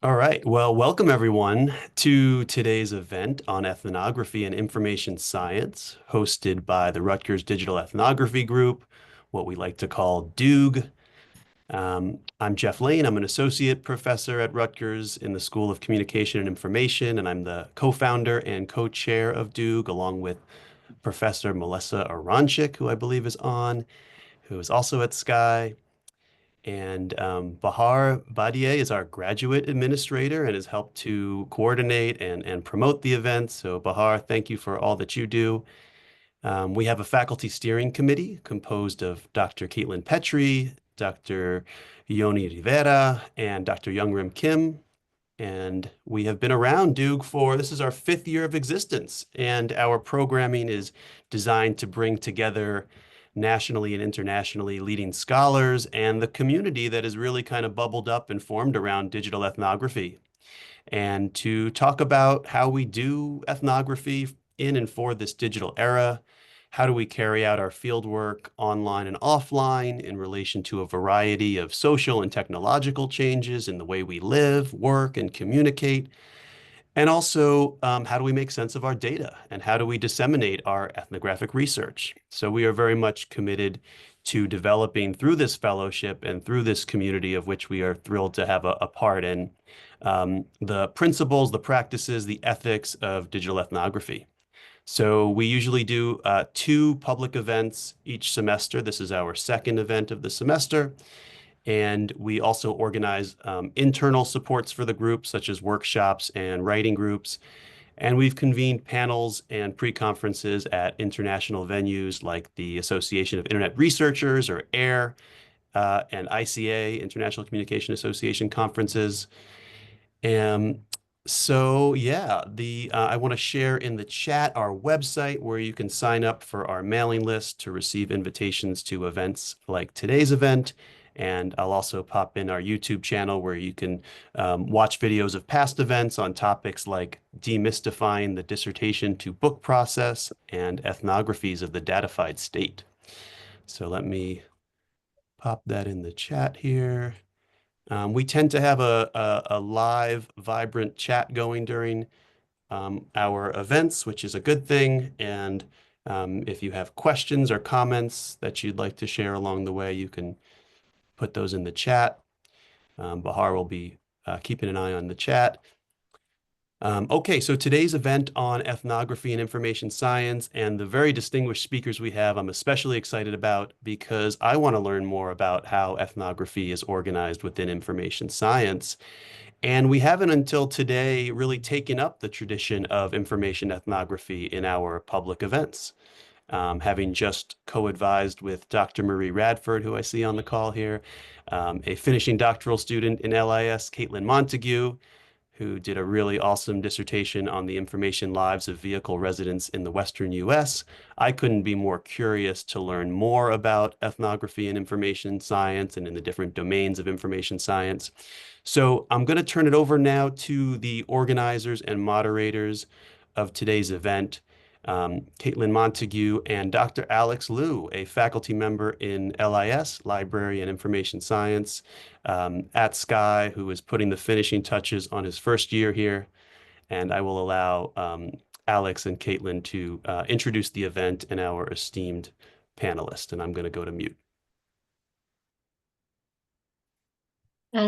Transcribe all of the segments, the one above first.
All right. Well, welcome everyone to today's event on ethnography and information science, hosted by the Rutgers Digital Ethnography Group, what we like to call DUG. I'm Jeff Lane. I'm an associate professor at Rutgers in the School of Communication and Information, and I'm the co-founder and co-chair of DUG, along with Professor Melissa Aronchik, who I believe is on, who is also at Sky. And Bahar Badiye is our graduate administrator and has helped to coordinate and promote the event. So Bahar, thank you for all that you do. We have a faculty steering committee composed of Dr. Kaitlin Petrie, Dr. Yoni Rivera, and Dr. Youngrim Kim. And we have been around Duke for, this is our fifth year of existence. And our programming is designed to bring together nationally and internationally leading scholars and the community that has really kind of bubbled up and formed around digital ethnography. And to talk about how we do ethnography in and for this digital era. How do we carry out our fieldwork online and offline in relation to a variety of social and technological changes in the way we live, work, and communicate? And also, how do we make sense of our data and how do we disseminate our ethnographic research? So we are very much committed to developing through this fellowship and through this community of which we are thrilled to have a part in the principles, the practices, the ethics of digital ethnography. So we usually do two public events each semester. This is our second event of the semester. And we also organize internal supports for the group, such as workshops and writing groups. And we've convened panels and pre-conferences at international venues like the Association of Internet Researchers, or AIR, and ICA, International Communication Association conferences. And so yeah, I want to share in the chat our website where you can sign up for our mailing list to receive invitations to events like today's event. And I'll also pop in our YouTube channel where you can watch videos of past events on topics like demystifying the dissertation to book process and ethnographies of the datafied state. So let me pop that in the chat here. We tend to have a live, vibrant chat going during our events, which is a good thing. And if you have questions or comments that you'd like to share along the way, you can put those in the chat. Bahar will be keeping an eye on the chat. Okay, so today's event on ethnography and information science and the very distinguished speakers we have, I'm especially excited about because I want to learn more about how ethnography is organized within information science. And we haven't until today really taken up the tradition of information ethnography in our public events. Having just co-advised with Dr. Marie Radford, who I see on the call here, a finishing doctoral student in LIS, Kaitlin Montague, who did a really awesome dissertation on the information lives of vehicle residents in the Western US. I couldn't be more curious to learn more about ethnography and information science and in the different domains of information science. So I'm going to turn it over now to the organizers and moderators of today's event, Kaitlin Montague and Dr. Alex Liu, a faculty member in LIS, Library and Information Science, at Sky, who is putting the finishing touches on his first year here. And I will allow Alex and Kaitlin to introduce the event and our esteemed panelist. And I'm going to go to mute.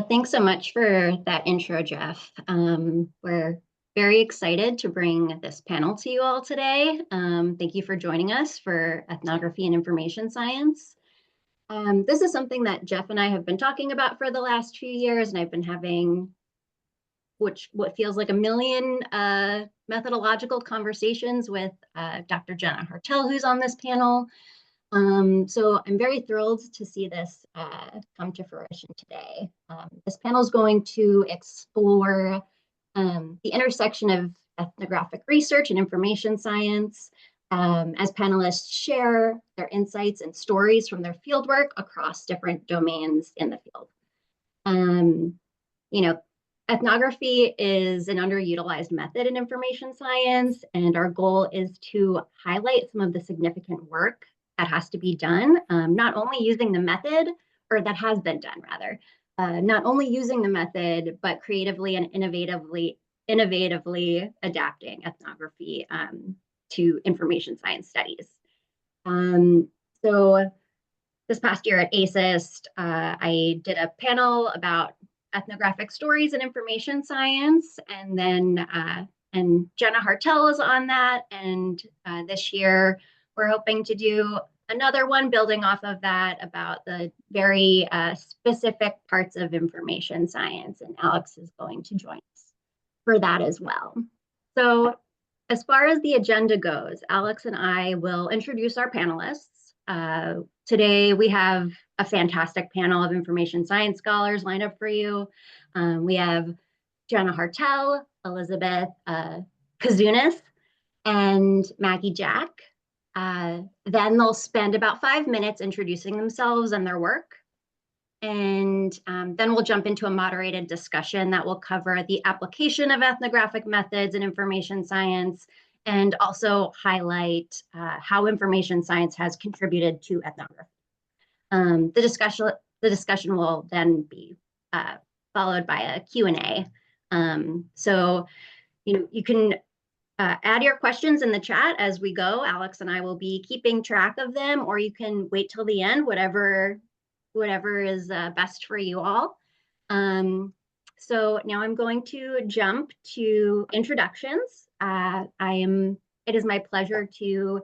Thanks so much for that intro, Jeff. We're very excited to bring this panel to you all today. Thank you for joining us for Ethnography and Information Science. This is something that Jeff and I have been talking about for the last few years, and I've been having what feels like a million methodological conversations with Dr. Jenna Hartel, who's on this panel. So I'm very thrilled to see this come to fruition today. This panel is going to explore the intersection of ethnographic research and information science as panelists share their insights and stories from their fieldwork across different domains in the field. You know, ethnography is an underutilized method in information science, and our goal is to highlight some of the significant work that has to be done, not only using the method, or that has been done rather, not only using the method, but creatively and innovatively adapting ethnography to information science studies. So this past year at ASIST, I did a panel about ethnographic stories in information science, and then and Jenna Hartel is on that. And this year, we're hoping to do another one building off of that about the very specific parts of information science. And Alex is going to join us for that as well. So as far as the agenda goes, Alex and I will introduce our panelists. Today, we have a fantastic panel of information science scholars lined up for you. We have Jenna Hartel, Elizabeth Kazunas, and Maggie Jack. Then they'll spend about 5 minutes introducing themselves and their work. And then we'll jump into a moderated discussion that will cover the application of ethnographic methods in information science and also highlight how information science has contributed to ethnography. The discussion will then be followed by a Q&A. So you can add your questions in the chat as we go. Alex and I will be keeping track of them, or you can wait till the end, whatever is best for you all. So now I'm going to jump to introductions. It is my pleasure to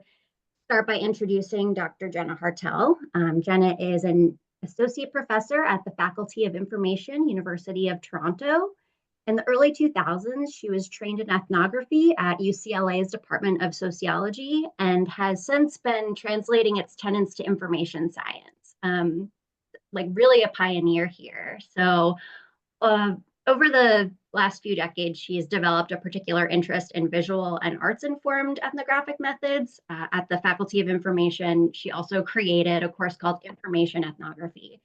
start by introducing Dr. Jenna Hartel. Jenna is an associate professor at the Faculty of Information, University of Toronto. In the early 2000s, she was trained in ethnography at UCLA's Department of Sociology and has since been translating its tenets to information science. Like really a pioneer here. So over the last few decades, she has developed a particular interest in visual and arts-informed ethnographic methods. At the Faculty of Information, she also created a course called Information Ethnography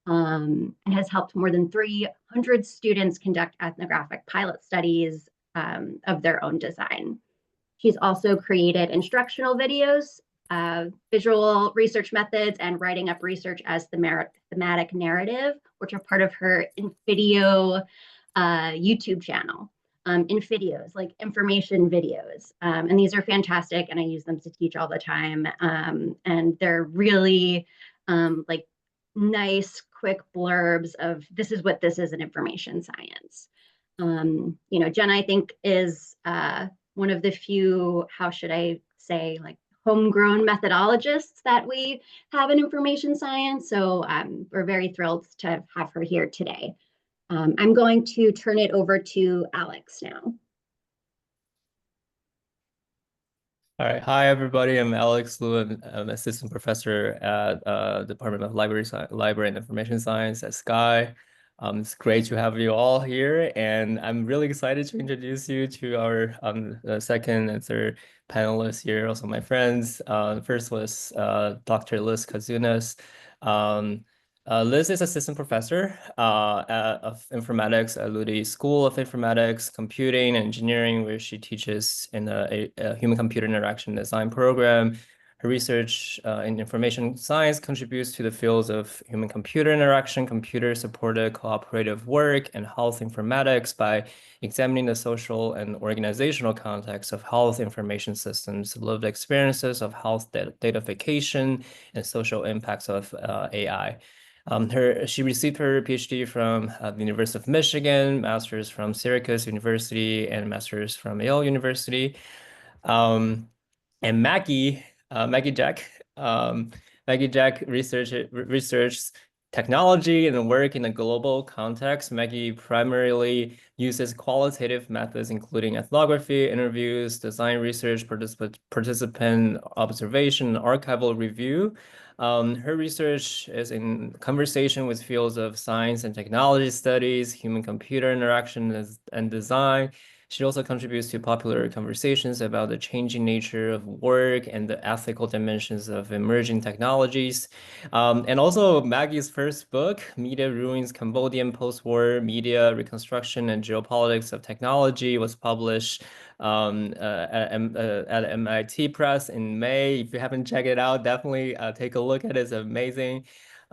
and has helped more than 300 students conduct ethnographic pilot studies of their own design. She's also created instructional videos, visual research methods, and writing up research as thematic narrative, which are part of her INFIDEO YouTube channel. INFIDEOs, like information videos. And these are fantastic, and I use them to teach all the time. And they're really like nice, quick blurbs of this is what this is in information science. Jen, I think, is one of the few, how should I say, like homegrown methodologists that we have in information science. So we're very thrilled to have her here today. I'm going to turn it over to Alex now. All right. Hi, everybody. I'm Alex Lewin. I'm assistant professor at Department of Library and Information Science at Sky. It's great to have you all here, and I'm really excited to introduce you to our second and third panelists here, also my friends. First was Dr. Liz Kazunas. Liz is assistant professor of informatics at Ludi School of Informatics, Computing, and Engineering, where she teaches in a human-computer interaction design program. Her research in information science contributes to the fields of human-computer interaction, computer-supported cooperative work, and health informatics by examining the social and organizational context of health information systems, lived experiences of health datafication, and social impacts of AI. She received her PhD from the University of Michigan, master's from Syracuse University, and master's from Yale University. And Maggie Jack, Maggie Jack researches technology and work in a global context. Maggie primarily uses qualitative methods, including ethnography, interviews, design research, participant observation, and archival review. Her research is in conversation with fields of science and technology studies, human-computer interaction and design. She also contributes to popular conversations about the changing nature of work and the ethical dimensions of emerging technologies. And also Maggie's first book, Media Ruins Cambodian Post-War Media Reconstruction and Geopolitics of Technology, was published at MIT Press in May. If you haven't checked it out, definitely take a look at it. It's amazing.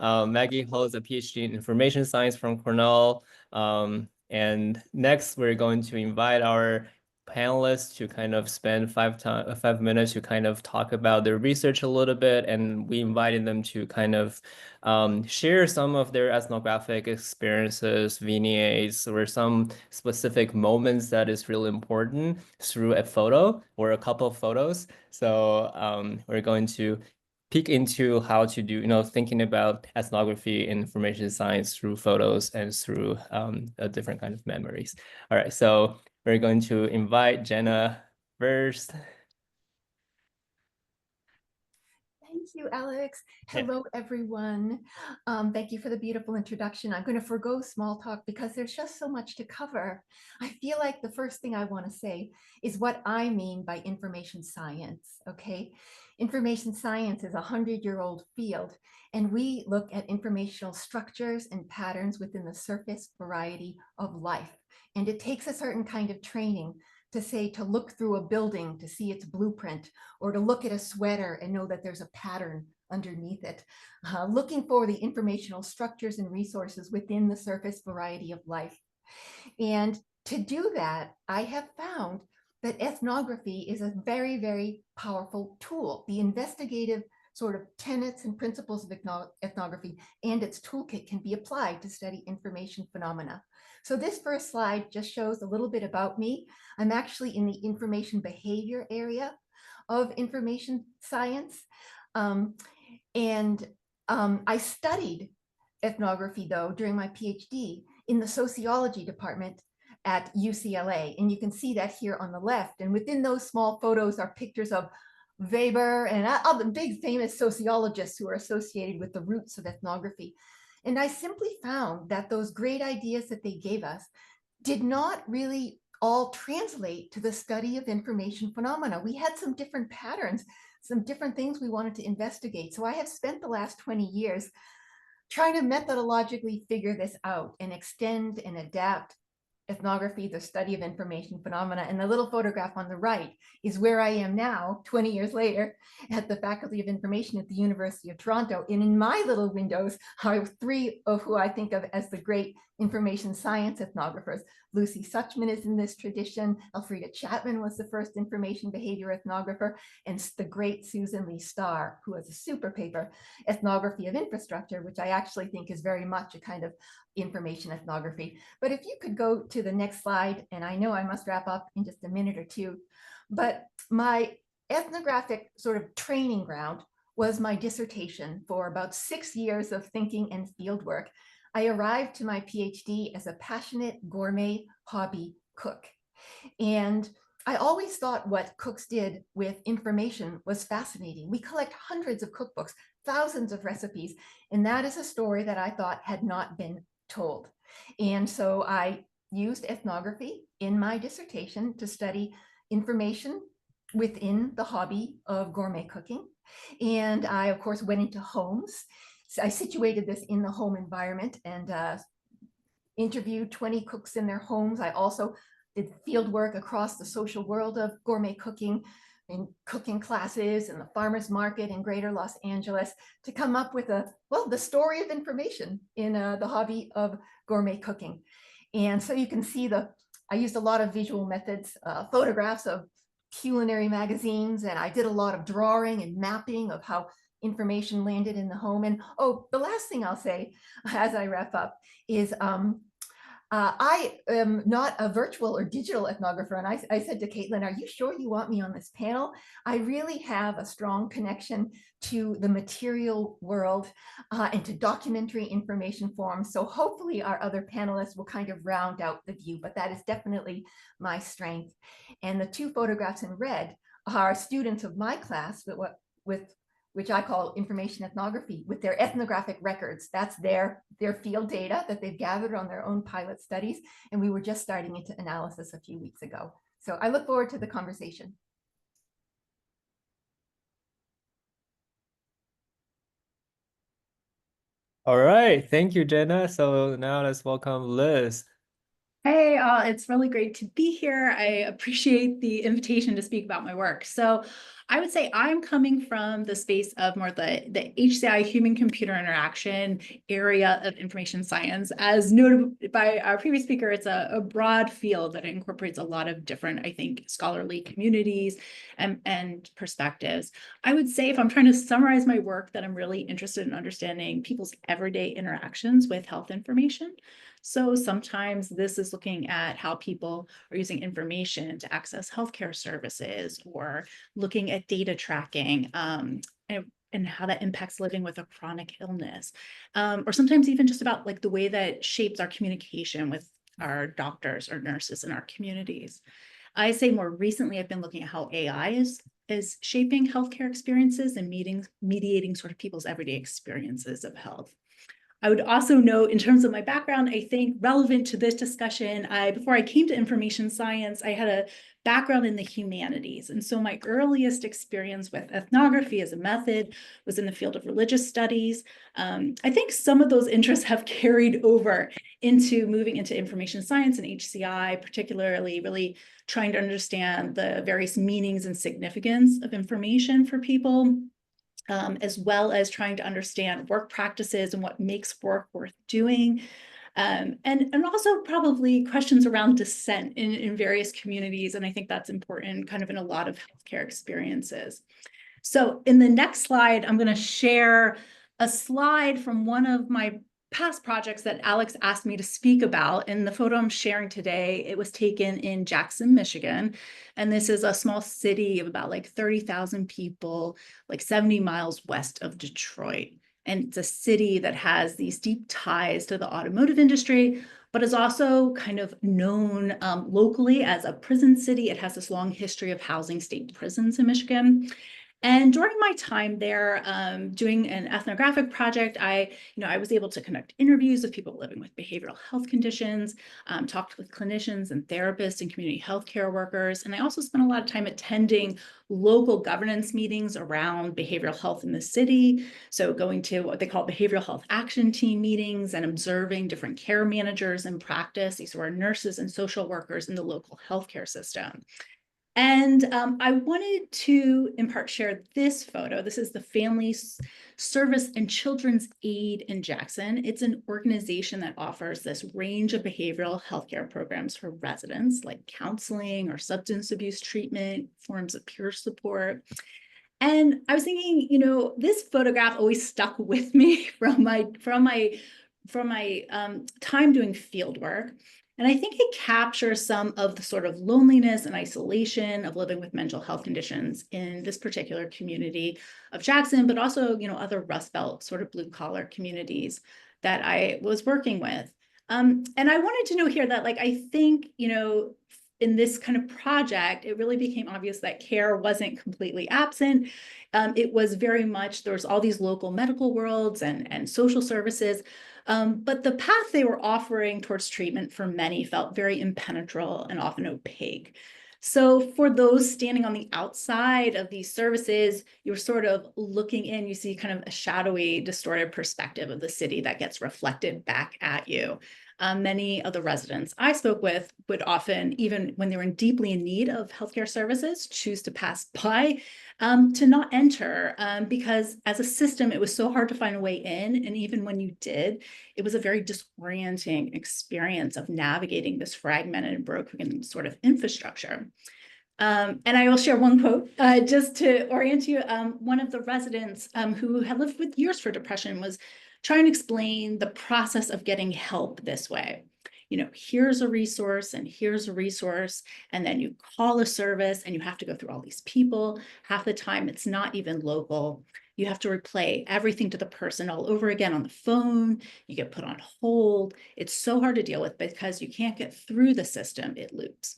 Maggie holds a PhD in information science from Cornell. And next, we're going to invite our panelists to kind of spend 5 minutes to kind of talk about their research a little bit, and we invited them to kind of share some of their ethnographic experiences, vignettes, or some specific moments that is really important through a photo or a couple of photos. So we're going to peek into how to do, thinking about ethnography and information science through photos and through a different kind of memories. All right, so we're going to invite Jenna first. Thank you, Alex. Hello, everyone. Thank you for the beautiful introduction. I'm going to forgo small talk because there's just so much to cover. I feel like the first thing I want to say is what I mean by information science, okay? Information science is a 100-year-old field, and we look at informational structures and patterns within the surface variety of life. And it takes a certain kind of training to look through a building to see its blueprint, or to look at a sweater and know that there's a pattern underneath it, looking for the informational structures and resources within the surface variety of life. And to do that, I have found that ethnography is a very, very powerful tool. The investigative sort of tenets and principles of ethnography and its toolkit can be applied to study information phenomena. So this first slide just shows a little bit about me. I'm actually in the information behavior area of information science. I studied ethnography, though, during my PhD in the sociology department at UCLA. And you can see that here on the left. And within those small photos are pictures of Weber and other big famous sociologists who are associated with the roots of ethnography. And I simply found that those great ideas that they gave us did not really all translate to the study of information phenomena. We had some different patterns, some different things we wanted to investigate. So I have spent the last 20 years trying to methodologically figure this out and extend and adapt ethnography, the study of information phenomena. And the little photograph on the right is where I am now, 20 years later, at the Faculty of Information at the University of Toronto. And in my little windows are three of who I think of as the great information science ethnographers. Lucy Suchman is in this tradition. Elfrida Chapman was the first information behavior ethnographer, and the great Susan Lee Starr, who has a super paper, Ethnography of Infrastructure, which I actually think is very much a kind of information ethnography. But if you could go to the next slide, and I know I must wrap up in just a minute or two, but my ethnographic sort of training ground was my dissertation for about 6 years of thinking and fieldwork. I arrived to my PhD as a passionate gourmet hobby cook. And I always thought what cooks did with information was fascinating. We collect hundreds of cookbooks, thousands of recipes, and that is a story that I thought had not been told. And so I used ethnography in my dissertation to study information within the hobby of gourmet cooking. And I, of course, went into homes. So I situated this in the home environment and interviewed 20 cooks in their homes. I also did field work across the social world of gourmet cooking, in cooking classes and the farmers market in greater Los Angeles, to come up with the story of information in the hobby of gourmet cooking. And so you can see I used a lot of visual methods, photographs of culinary magazines, and I did a lot of drawing and mapping of how information landed in the home. And the last thing I'll say as I wrap up is I am not a virtual or digital ethnographer. And I said to Kaitlin, are you sure you want me on this panel? I really have a strong connection to the material world and to documentary information forms. So hopefully our other panelists will kind of round out the view, but that is definitely my strength. And the two photographs in red are students of my class which I call information ethnography, with their ethnographic records. That's their field data that they've gathered on their own pilot studies. And we were just starting into analysis a few weeks ago. So I look forward to the conversation. All right, thank you, Jenna. So now let's welcome Liz. Hey, it's really great to be here. I appreciate the invitation to speak about my work. So I would say I'm coming from the space of more the HCI, human-computer interaction area of information science. As noted by our previous speaker, it's a broad field that incorporates a lot of different, I think, scholarly communities and perspectives. I would say if I'm trying to summarize my work, that I'm really interested in understanding people's everyday interactions with health information. So sometimes this is looking at how people are using information to access healthcare services, or looking at data tracking and how that impacts living with a chronic illness, or sometimes even just about like the way that shapes our communication with our doctors or nurses in our communities. I say more recently, I've been looking at how AI is shaping healthcare experiences and mediating sort of people's everyday experiences of health. I would also note, in terms of my background, I think relevant to this discussion, before I came to information science, I had a background in the humanities. And so my earliest experience with ethnography as a method was in the field of religious studies. I think some of those interests have carried over into moving into information science and HCI, particularly really trying to understand the various meanings and significance of information for people. As well as trying to understand work practices and what makes work worth doing. And also probably questions around dissent in various communities. And I think that's important kind of in a lot of healthcare experiences. So in the next slide, I'm going to share a slide from one of my past projects that Alex asked me to speak about. And the photo I'm sharing today, it was taken in Jackson, Michigan. And this is a small city of about like 30,000 people, like 70 miles west of Detroit. And it's a city that has these deep ties to the automotive industry, but is also kind of known locally as a prison city. It has this long history of housing state prisons in Michigan. And during my time there, doing an ethnographic project, I was able to conduct interviews with people living with behavioral health conditions, talked with clinicians and therapists and community healthcare workers. And I also spent a lot of time attending local governance meetings around behavioral health in the city. So going to what they call behavioral health action team meetings and observing different care managers in practice. These were nurses and social workers in the local healthcare system. And I wanted to, in part, share this photo. This is the Family Service and Children's Aid in Jackson. It's an organization that offers this range of behavioral healthcare programs for residents, like counseling or substance abuse treatment, forms of peer support. And I was thinking, this photograph always stuck with me from my time doing field work. And I think it captures some of the sort of loneliness and isolation of living with mental health conditions in this particular community of Jackson, but also, other Rust Belt sort of blue collar communities that I was working with. And I wanted to note here that, I think, in this kind of project, it really became obvious that care wasn't completely absent. It was very much, there was all these local medical worlds and social services. But the path they were offering towards treatment for many felt very impenetrable and often opaque. So for those standing on the outside of these services, you're sort of looking in, you see kind of a shadowy, distorted perspective of the city that gets reflected back at you. Many of the residents I spoke with would often, even when they were deeply in need of healthcare services, choose to pass by, to not enter, because as a system, it was so hard to find a way in. And even when you did, it was a very disorienting experience of navigating this fragmented and broken sort of infrastructure. And I will share one quote just to orient you. One of the residents who had lived with years for depression was trying to explain the process of getting help this way. Here's a resource and here's a resource, and then you call a service and you have to go through all these people. Half the time it's not even local. You have to replay everything to the person all over again on the phone. You get put on hold. It's so hard to deal with because you can't get through the system. It loops.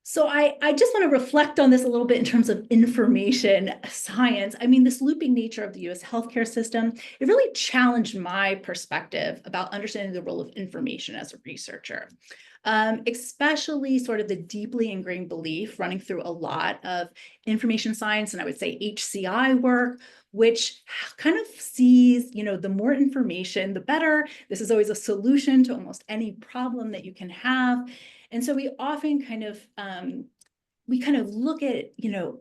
So I just want to reflect on this a little bit in terms of information science. I mean, this looping nature of the US healthcare system, it really challenged my perspective about understanding the role of information as a researcher, especially sort of the deeply ingrained belief running through a lot of information science, and I would say HCI work, which kind of sees, the more information, the better. This is always a solution to almost any problem that you can have. And so we often kind of we kind of look at,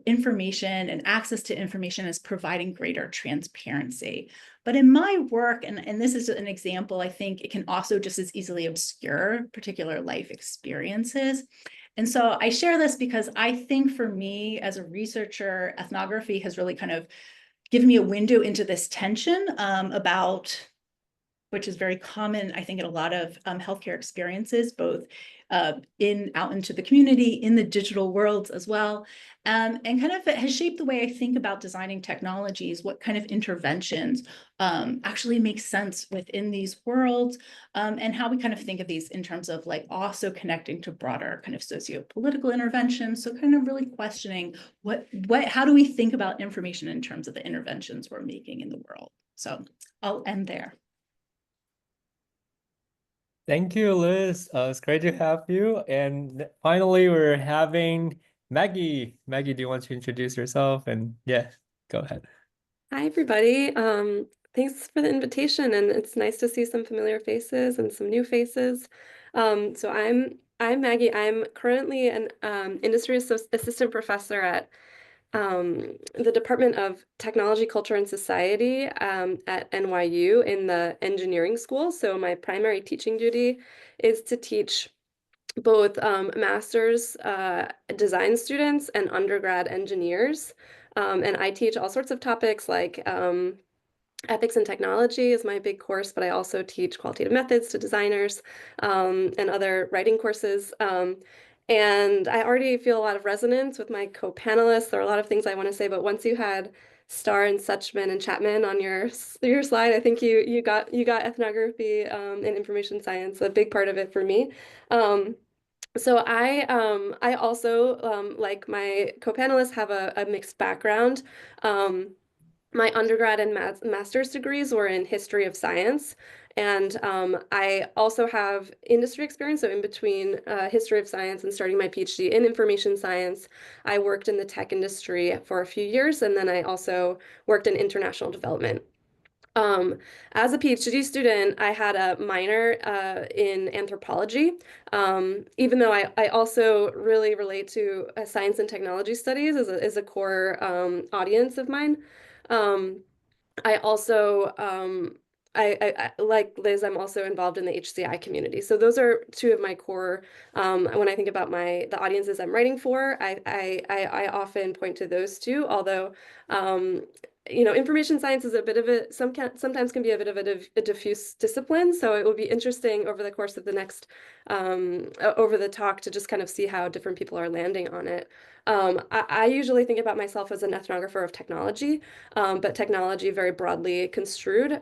information and access to information as providing greater transparency. But in my work, and this is an example, I think it can also just as easily obscure particular life experiences. And so I share this because I think for me as a researcher, ethnography has really kind of given me a window into this tension about, which is very common, I think, in a lot of healthcare experiences, both out into the community, in the digital worlds as well. And kind of it has shaped the way I think about designing technologies, what kind of interventions actually make sense within these worlds, and how we kind of think of these in terms of like also connecting to broader kind of socio-political interventions. So kind of really questioning how do we think about information in terms of the interventions we're making in the world? So I'll end there. Thank you, Liz. It's great to have you. And finally, we're having Maggie. Maggie, do you want to introduce yourself? And yeah, go ahead. Hi, everybody. Thanks for the invitation, and it's nice to see some familiar faces and some new faces. So I'm Maggie. I'm currently an industry assistant professor at the Department of Technology, Culture, and Society at NYU in the engineering school. So my primary teaching duty is to teach both master's design students and undergrad engineers. And I teach all sorts of topics like ethics and technology is my big course, but I also teach qualitative methods to designers and other writing courses. And I already feel a lot of resonance with my co-panelists. There are a lot of things I want to say, but once you had Starr and Suchman and Chapman on your slide, I think you got ethnography and information science, a big part of it for me. So I also like my co-panelists have a mixed background. My undergrad and master's degrees were in history of science. And I also have industry experience. So in between history of science and starting my PhD in information science, I worked in the tech industry for a few years. And then I also worked in international development. As a PhD student, I had a minor in anthropology, even though I also really relate to science and technology studies as a core audience of mine. I also, I like Liz, I'm also involved in the HCI community. So those are two of my core, when I think about the audiences I'm writing for, I often point to those two, although, information science is a bit of sometimes can be a bit of a diffuse discipline. So it will be interesting over the course of the next, over the talk to just kind of see how different people are landing on it. I usually think about myself as an ethnographer of technology, but technology very broadly construed.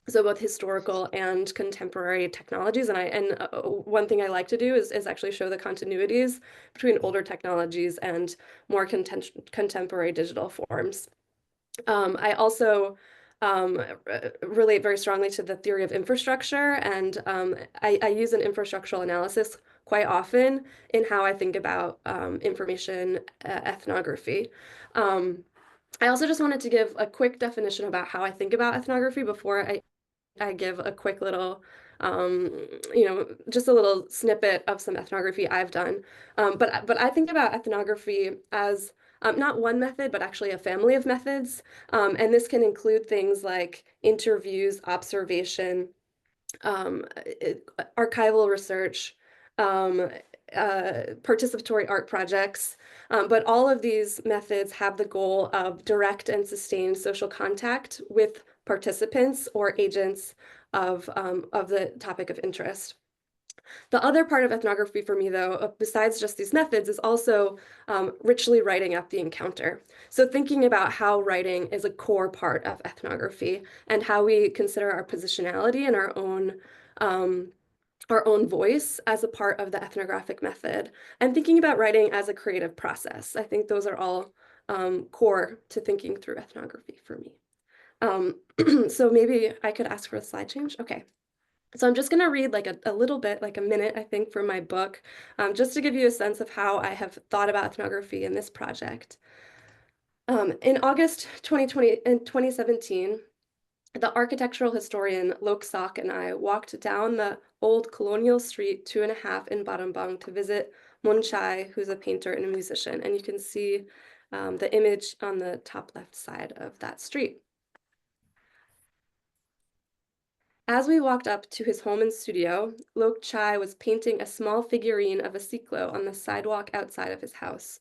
So both historical and contemporary technologies, and one thing I like to do is actually show the continuities between older technologies and more contemporary digital forms. I also relate very strongly to the theory of infrastructure, and I use an infrastructural analysis quite often in how I think about information ethnography. I also just wanted to give a quick definition about how I think about ethnography before I give a quick little, just a little snippet of some ethnography I've done. But I think about ethnography as not one method, but actually a family of methods. And this can include things like interviews, observation, archival research, participatory art projects. But all of these methods have the goal of direct and sustained social contact with participants or agents of the topic of interest. The other part of ethnography for me, though, besides just these methods, is also richly writing at the encounter. So thinking about how writing is a core part of ethnography and how we consider our positionality and our own voice as a part of the ethnographic method, and thinking about writing as a creative process. I think those are all core to thinking through ethnography for me. So maybe I could ask for a slide change. Okay. So I'm just going to read like a little bit, like a minute, I think, from my book, just to give you a sense of how I have thought about ethnography in this project. In August 2017, the architectural historian Lok Sok and I walked down the old colonial street 2.5 in Battambang to visit Mon Chai, who's a painter and a musician. And you can see the image on the top left side of that street. As we walked up to his home and studio, Lok Chai was painting a small figurine of a ciclo on the sidewalk outside of his house.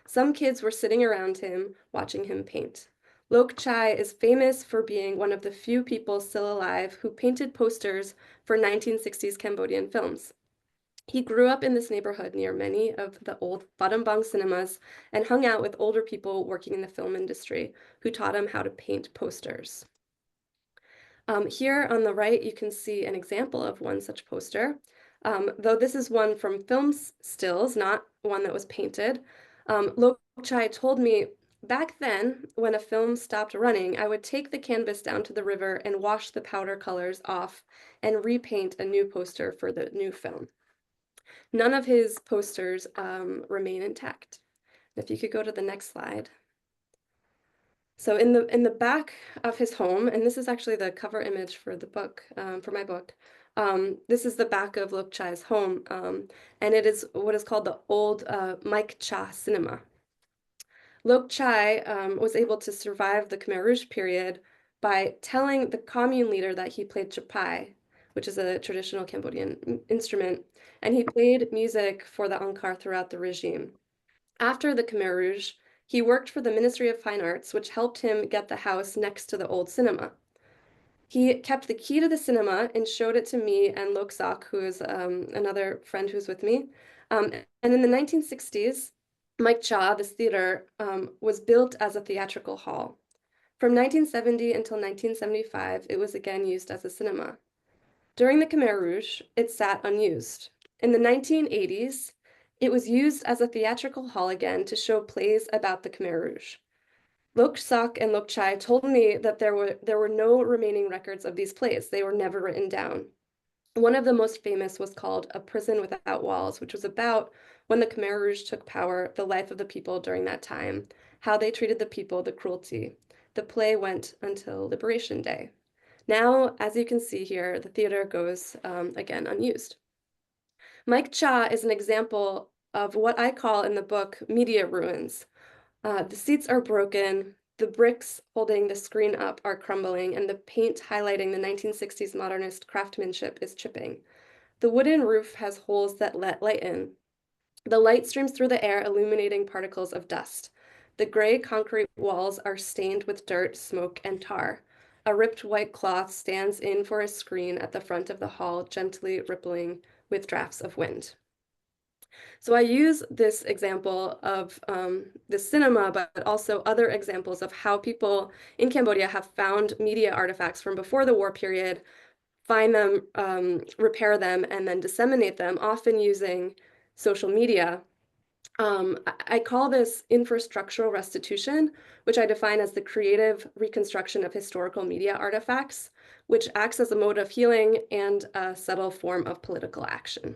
Some kids were sitting around him, watching him paint. Lok Chai is famous for being one of the few people still alive who painted posters for 1960s Cambodian films. He grew up in this neighborhood near many of the old Battambang cinemas and hung out with older people working in the film industry who taught him how to paint posters. Here on the right, you can see an example of one such poster. Though this is one from film stills, not one that was painted. Lok Chai told me, back then, when a film stopped running, I would take the canvas down to the river and wash the powder colors off and repaint a new poster for the new film. None of his posters remain intact. If you could go to the next slide. So in the back of his home, and this is actually the cover image for the book, for my book, this is the back of Lok Chai's home, and it is what is called the old Mike Cha cinema. Lok Chai was able to survive the Khmer Rouge period by telling the commune leader that he played chapai, which is a traditional Cambodian instrument, and he played music for the Angkar throughout the regime. After the Khmer Rouge, he worked for the Ministry of Fine Arts, which helped him get the house next to the old cinema. He kept the key to the cinema and showed it to me and Lok Sok, who is another friend who's with me. And in the 1960s, Mike Cha, this theater, was built as a theatrical hall. From 1970 until 1975, it was again used as a cinema. During the Khmer Rouge, it sat unused. In the 1980s, it was used as a theatrical hall again to show plays about the Khmer Rouge. Lok Sok and Lok Chai told me that there were no remaining records of these plays. They were never written down. One of the most famous was called A Prison Without Walls, which was about when the Khmer Rouge took power, the life of the people during that time, how they treated the people, the cruelty. The play went until Liberation Day. Now, as you can see here, the theater goes again unused. Mike Cha is an example of what I call in the book media ruins. The seats are broken, the bricks holding the screen up are crumbling, and the paint highlighting the 1960s modernist craftsmanship is chipping. The wooden roof has holes that let light in. The light streams through the air, illuminating particles of dust. The gray concrete walls are stained with dirt, smoke, and tar. A ripped white cloth stands in for a screen at the front of the hall, gently rippling with drafts of wind. So I use this example of the cinema, but also other examples of how people in Cambodia have found media artifacts from before the war period, find them, repair them, and then disseminate them, often using social media. I call this infrastructural restitution, which I define as the creative reconstruction of historical media artifacts, which acts as a mode of healing and a subtle form of political action.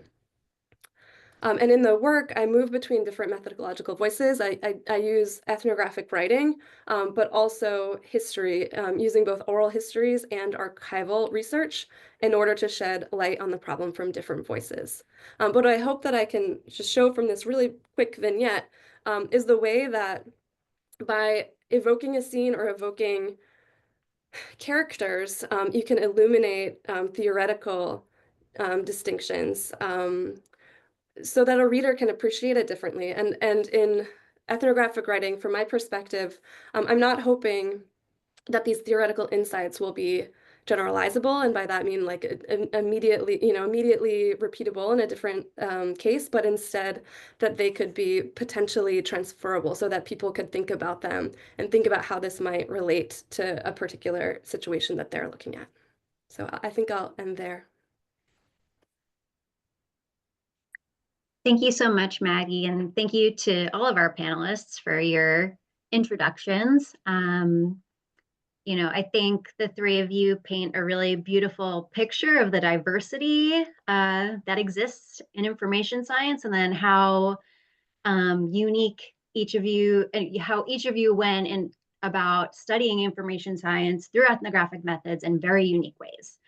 And in the work, I move between different methodological voices. I use ethnographic writing, but also history, using both oral histories and archival research in order to shed light on the problem from different voices. But I hope that I can just show from this really quick vignette is the way that by evoking a scene or evoking characters, you can illuminate theoretical distinctions so that a reader can appreciate it differently. And in ethnographic writing, from my perspective, I'm not hoping that these theoretical insights will be generalizable, and by that I mean like immediately repeatable in a different case, but instead that they could be potentially transferable so that people could think about them and think about how this might relate to a particular situation that they're looking at. So I think I'll end there. Thank you so much, Maggie, and thank you to all of our panelists for your introductions. I think the three of you paint a really beautiful picture of the diversity that exists in information science, and then how unique each of you, and how each of you went and about studying information science through ethnographic methods in very unique ways.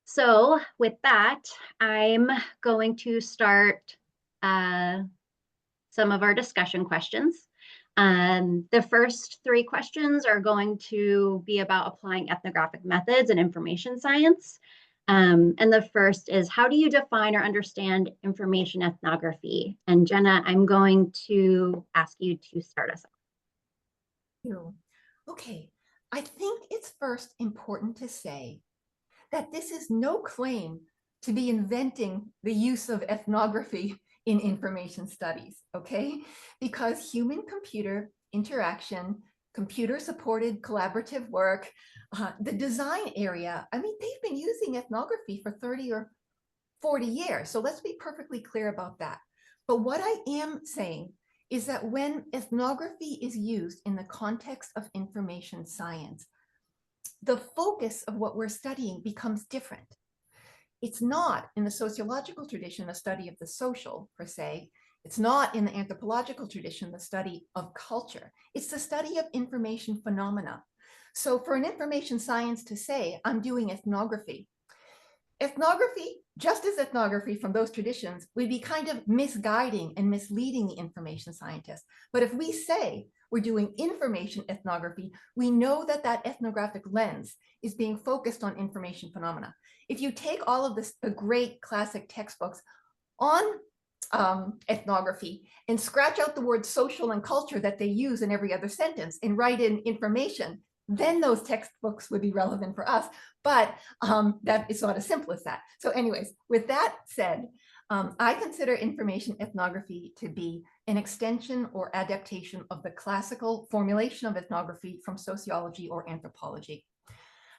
So with that, I'm going to start some of our discussion questions. The first 3 questions are going to be about applying ethnographic methods in information science. And the first is, how do you define or understand information ethnography? And Jenna, I'm going to ask you to start us off. Okay, I think it's first important to say that this is no claim to be inventing the use of ethnography in information studies, okay? Because human-computer interaction, computer-supported collaborative work, the design area, I mean, they've been using ethnography for 30 or 40 years. So let's be perfectly clear about that. But what I am saying is that when ethnography is used in the context of information science, the focus of what we're studying becomes different. It's not in the sociological tradition a study of the social, per se. It's not in the anthropological tradition the study of culture. It's the study of information phenomena. So for an information science to say, I'm doing ethnography, just as ethnography from those traditions, would be kind of misguiding and misleading the information scientist. But if we say we're doing information ethnography, we know that that ethnographic lens is being focused on information phenomena. If you take all of the great classic textbooks on ethnography and scratch out the word social and culture that they use in every other sentence and write in information, then those textbooks would be relevant for us. But that is not as simple as that. So anyways, with that said, I consider information ethnography to be an extension or adaptation of the classical formulation of ethnography from sociology or anthropology.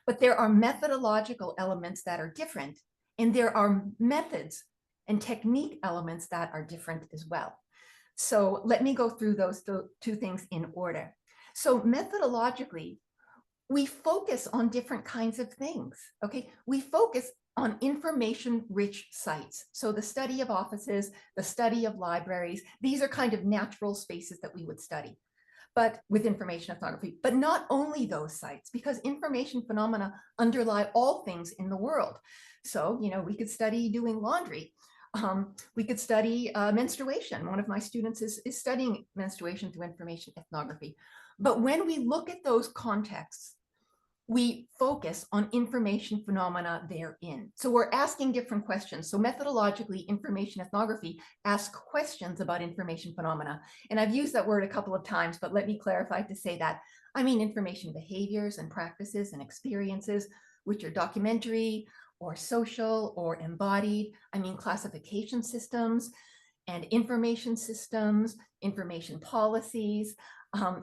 But there are methodological elements that are different, and there are methods and technique elements that are different as well. So let me go through those 2 things in order. So methodologically, we focus on different kinds of things, okay? We focus on information-rich sites. So the study of offices, the study of libraries, these are kind of natural spaces that we would study, but with information ethnography, but not only those sites, because information phenomena underlie all things in the world. So, you know, we could study doing laundry. We could study menstruation. One of my students is studying menstruation through information ethnography. But when we look at those contexts, we focus on information phenomena therein. So we're asking different questions. So methodologically, information ethnography asks questions about information phenomena. And I've used that word a couple of times, but let me clarify to say that I mean information behaviors and practices and experiences, which are documentary or social or embodied. I mean classification systems and information systems, information policies,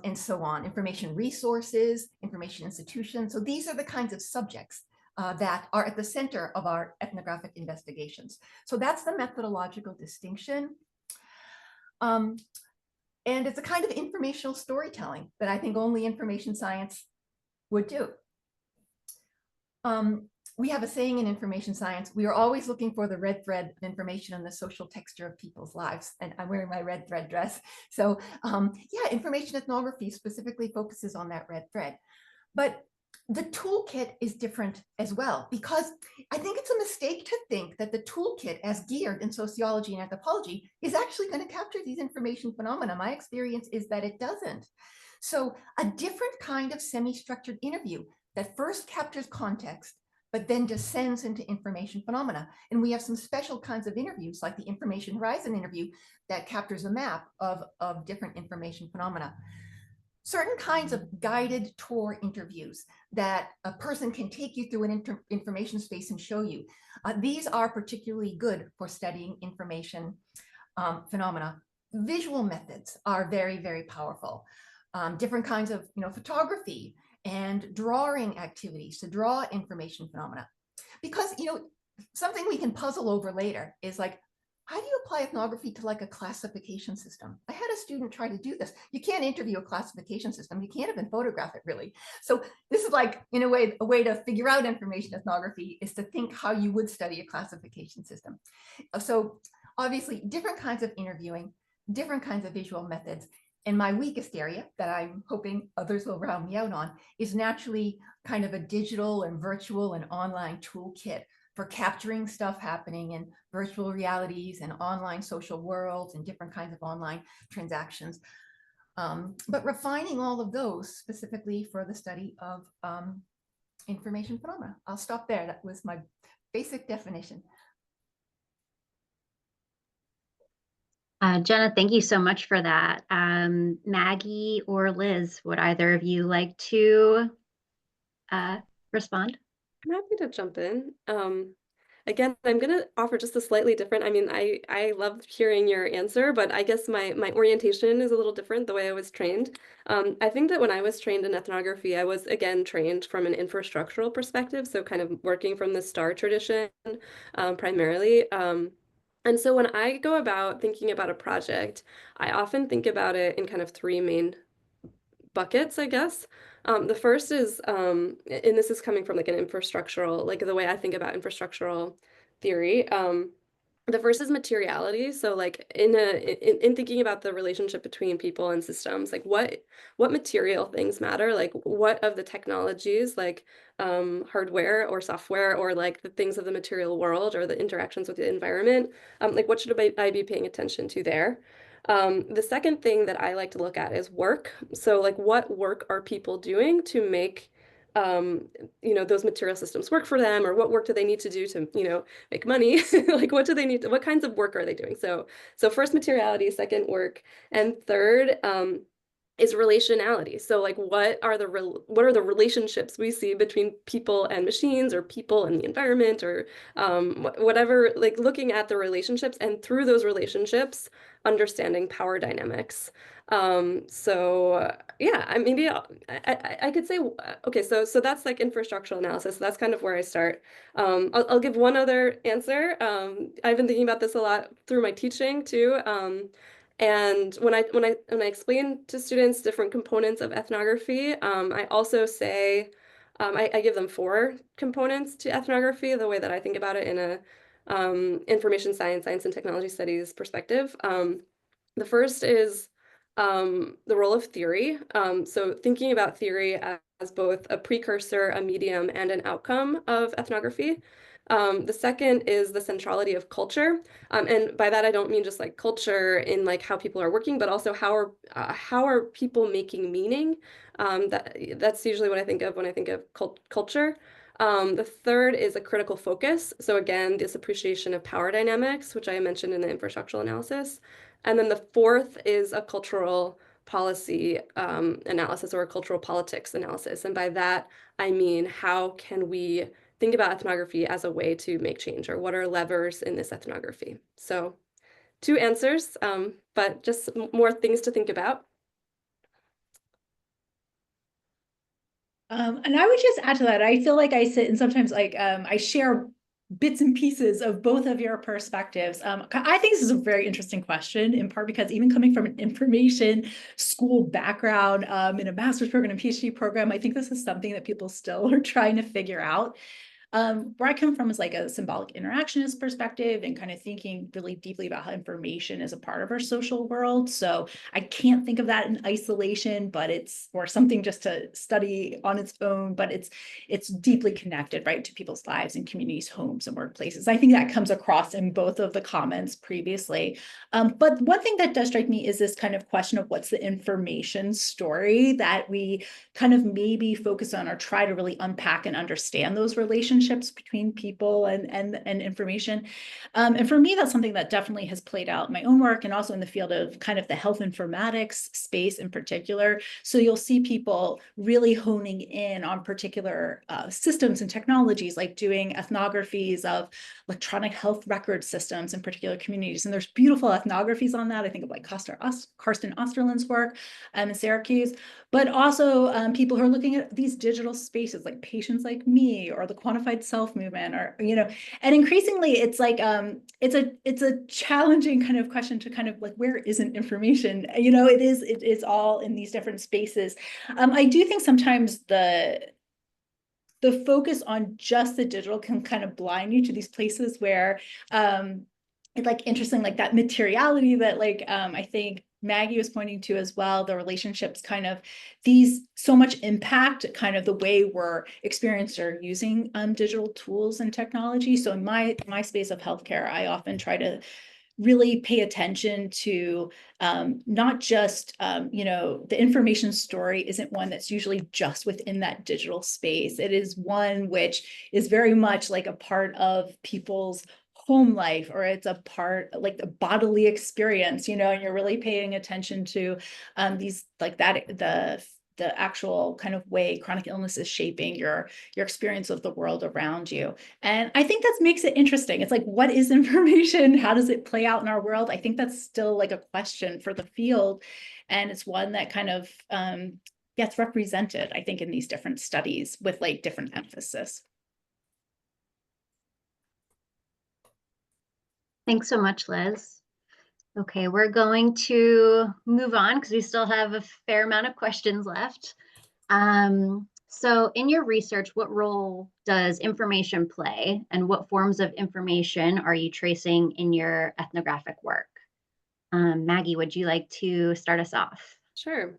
and so on, information resources, information institutions. So these are the kinds of subjects that are at the center of our ethnographic investigations. So that's the methodological distinction. And it's a kind of informational storytelling that I think only information science would do. We have a saying in information science, we are always looking for the red thread of information and the social texture of people's lives. And I'm wearing my red thread dress. So yeah, information ethnography specifically focuses on that red thread. But the toolkit is different as well, because I think it's a mistake to think that the toolkit as geared in sociology and anthropology is actually going to capture these information phenomena. My experience is that it doesn't. So a different kind of semi-structured interview that first captures context, but then descends into information phenomena. And we have some special kinds of interviews, like the Information Horizon interview, that captures a map of different information phenomena. Certain kinds of guided tour interviews that a person can take you through an information space and show you. These are particularly good for studying information phenomena. Visual methods are very, very powerful. Different kinds of photography and drawing activities to draw information phenomena. Because, something we can puzzle over later is like, how do you apply ethnography to like a classification system? I had a student try to do this. You can't interview a classification system. You can't even photograph it really. So this is like, in a way to figure out information ethnography is to think how you would study a classification system. So obviously different kinds of interviewing, different kinds of visual methods, And my weakest area that I'm hoping others will round me out on is naturally kind of a digital and virtual and online toolkit for capturing stuff happening in virtual realities and online social worlds and different kinds of online transactions. But refining all of those specifically for the study of information phenomena. I'll stop there. That was my basic definition. Jenna, thank you so much for that. Maggie or Liz, would either of you like to respond? I'm happy to jump in. Again, I'm going to offer just a slightly different, I mean, I love hearing your answer, but I guess my orientation is a little different the way I was trained. I think that when I was trained in ethnography, I was, again, trained from an infrastructural perspective, so kind of working from the STAR tradition primarily. And so when I go about thinking about a project, I often think about it in kind of three main buckets, I guess. The first is, and this is coming from like an infrastructural, like the way I think about infrastructural theory. The first is materiality. So like in thinking about the relationship between people and systems, like what material things matter, like what of the technologies, like hardware or software, or like the things of the material world or the interactions with the environment, like what should I be paying attention to there? The second thing that I like to look at is work. So like what work are people doing to make those material systems work for them, or what work do they need to do to, make money? Like what do they need to, what kinds of work are they doing? So first materiality, second work, and third is relationality. So like what are the relationships we see between people and machines, or people and the environment, or whatever, like looking at the relationships, and through those relationships understanding power dynamics. Yeah, I could say, okay, so that's like infrastructural analysis. So that's kind of where I start. I'll give one other answer. I've been thinking about this a lot through my teaching too. And when I explain to students different components of ethnography, I also say, I give them 4 components to ethnography, the way that I think about it in a information science and technology studies perspective. The first is the role of theory. So thinking about theory as both a precursor, a medium, and an outcome of ethnography. The second is the centrality of culture. And by that, I don't mean just like culture in like how people are working, but also how are people making meaning? That's usually what I think of when I think of culture. The third is a critical focus. So again, this appreciation of power dynamics, which I mentioned in the infrastructural analysis. And then the fourth is a cultural policy analysis, or a cultural politics analysis. And by that, I mean, how can we think about ethnography as a way to make change, or what are levers in this ethnography? So 2 answers, but just more things to think about. And I would just add to that, I feel like I sit and sometimes like I share bits and pieces of both of your perspectives. I think this is a very interesting question, in part because even coming from an information school background in a master's program and a PhD program, I think this is something that people still are trying to figure out. Where I come from is like a symbolic interactionist perspective, and kind of thinking really deeply about how information is a part of our social world. So I can't think of that in isolation, but or something just to study on its own, but it's deeply connected, right, to people's lives and communities, homes and workplaces. I think that comes across in both of the comments previously. But one thing that does strike me is this kind of question of what's the information story that we kind of maybe focus on, or try to really unpack and understand those relationships between people and information. And for me, that's something that definitely has played out in my own work, and also in the field of kind of the health informatics space in particular. So you'll see people really honing in on particular systems and technologies, like doing ethnographies of electronic health record systems in particular communities. And there's beautiful ethnographies on that. I think of like Karsten Osterland's work in Syracuse, but also people who are looking at these digital spaces, like Patients Like Me, or the quantified self movement, or and increasingly it's like it's a challenging kind of question to kind of like, where isn't information? It's all in these different spaces. I do think sometimes the focus on just the digital can kind of blind you to these places where it's like interesting, like that materiality that like I think Maggie was pointing to as well, the relationships kind of these so much impact kind of the way we're experiencing or using digital tools and technology. So in my space of healthcare, I often try to really pay attention to not just, the information story isn't one that's usually just within that digital space. It is one which is very much like a part of people's home life, or it's a part like the bodily experience, and you're really paying attention to these like that, the actual kind of way chronic illness is shaping your experience of the world around you. And I think that makes it interesting. It's like, what is information? How does it play out in our world? I think that's still like a question for the field. And it's one that kind of gets represented, I think, in these different studies with like different emphasis. Thanks so much, Liz. Okay, we're going to move on because we still have a fair amount of questions left. So in your research, what role does information play, and what forms of information are you tracing in your ethnographic work? Maggie, would you like to start us off? Sure.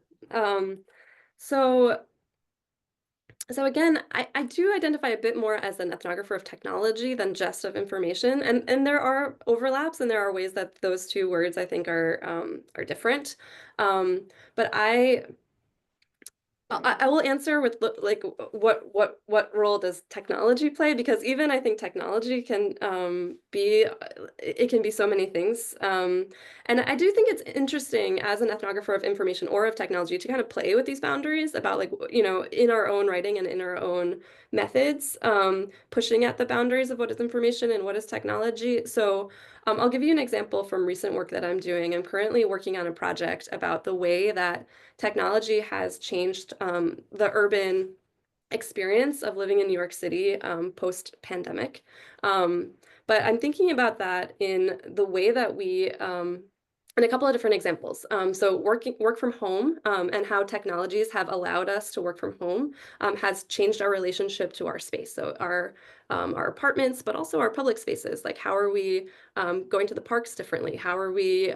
So again, I do identify a bit more as an ethnographer of technology than just of information, and there are overlaps, and there are ways that those two words I think are different. But I will answer with like what role does technology play, because even I think technology can it can be so many things, and I do think it's interesting as an ethnographer of information or of technology to kind of play with these boundaries about, like, in our own writing and in our own methods, pushing at the boundaries of what is information and what is technology. So I'll give you an example from recent work that I'm doing. I'm currently working on a project about the way that technology has changed the urban experience of living in New York City post-pandemic. But I'm thinking about that in the way that we, in a couple of different examples. So work from home and how technologies have allowed us to work from home has changed our relationship to our space. So our apartments, but also our public spaces. Like, how are we going to the parks differently? How are we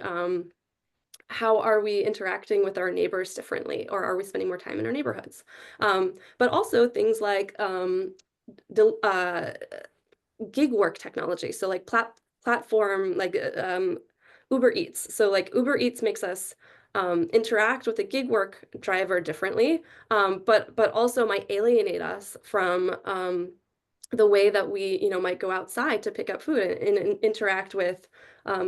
interacting with our neighbors differently, or are we spending more time in our neighborhoods? But also things like gig work technology. So like platform, like Uber Eats. So like Uber Eats makes us interact with a gig work driver differently, but also might alienate us from the way that we, might go outside to pick up food and interact with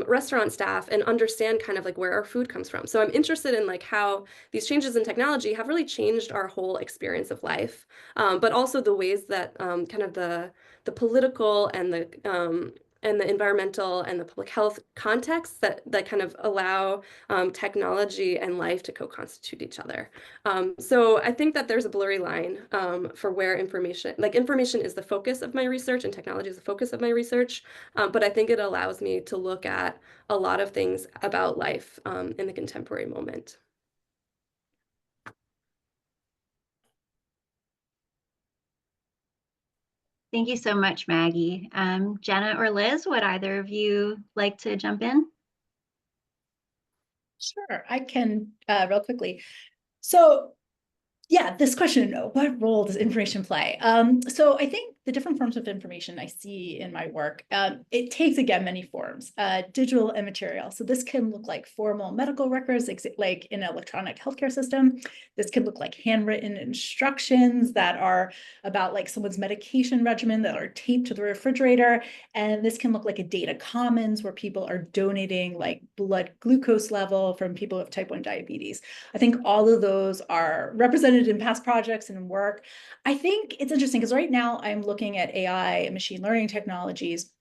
restaurant staff and understand kind of like where our food comes from. So I'm interested in like how these changes in technology have really changed our whole experience of life, but also the ways that kind of the political and the environmental and the public health contexts that kind of allow technology and life to co-constitute each other. So I think that there's a blurry line for where information is the focus of my research and technology is the focus of my research, but I think it allows me to look at a lot of things about life in the contemporary moment. Thank you so much, Maggie. Jenna or Liz, would either of you like to jump in? Sure, I can real quickly. So yeah, this question, what role does information play? So I think the different forms of information I see in my work, it takes, again, many forms, digital and material. So this can look like formal medical records, like in an electronic healthcare system. This can look like handwritten instructions that are about like someone's medication regimen that are taped to the refrigerator. And this can look like a data commons where people are donating like blood glucose level from people with type 1 diabetes. I think all of those are represented in past projects and work. I think it's interesting because right now I'm looking at AI and machine learning technologies.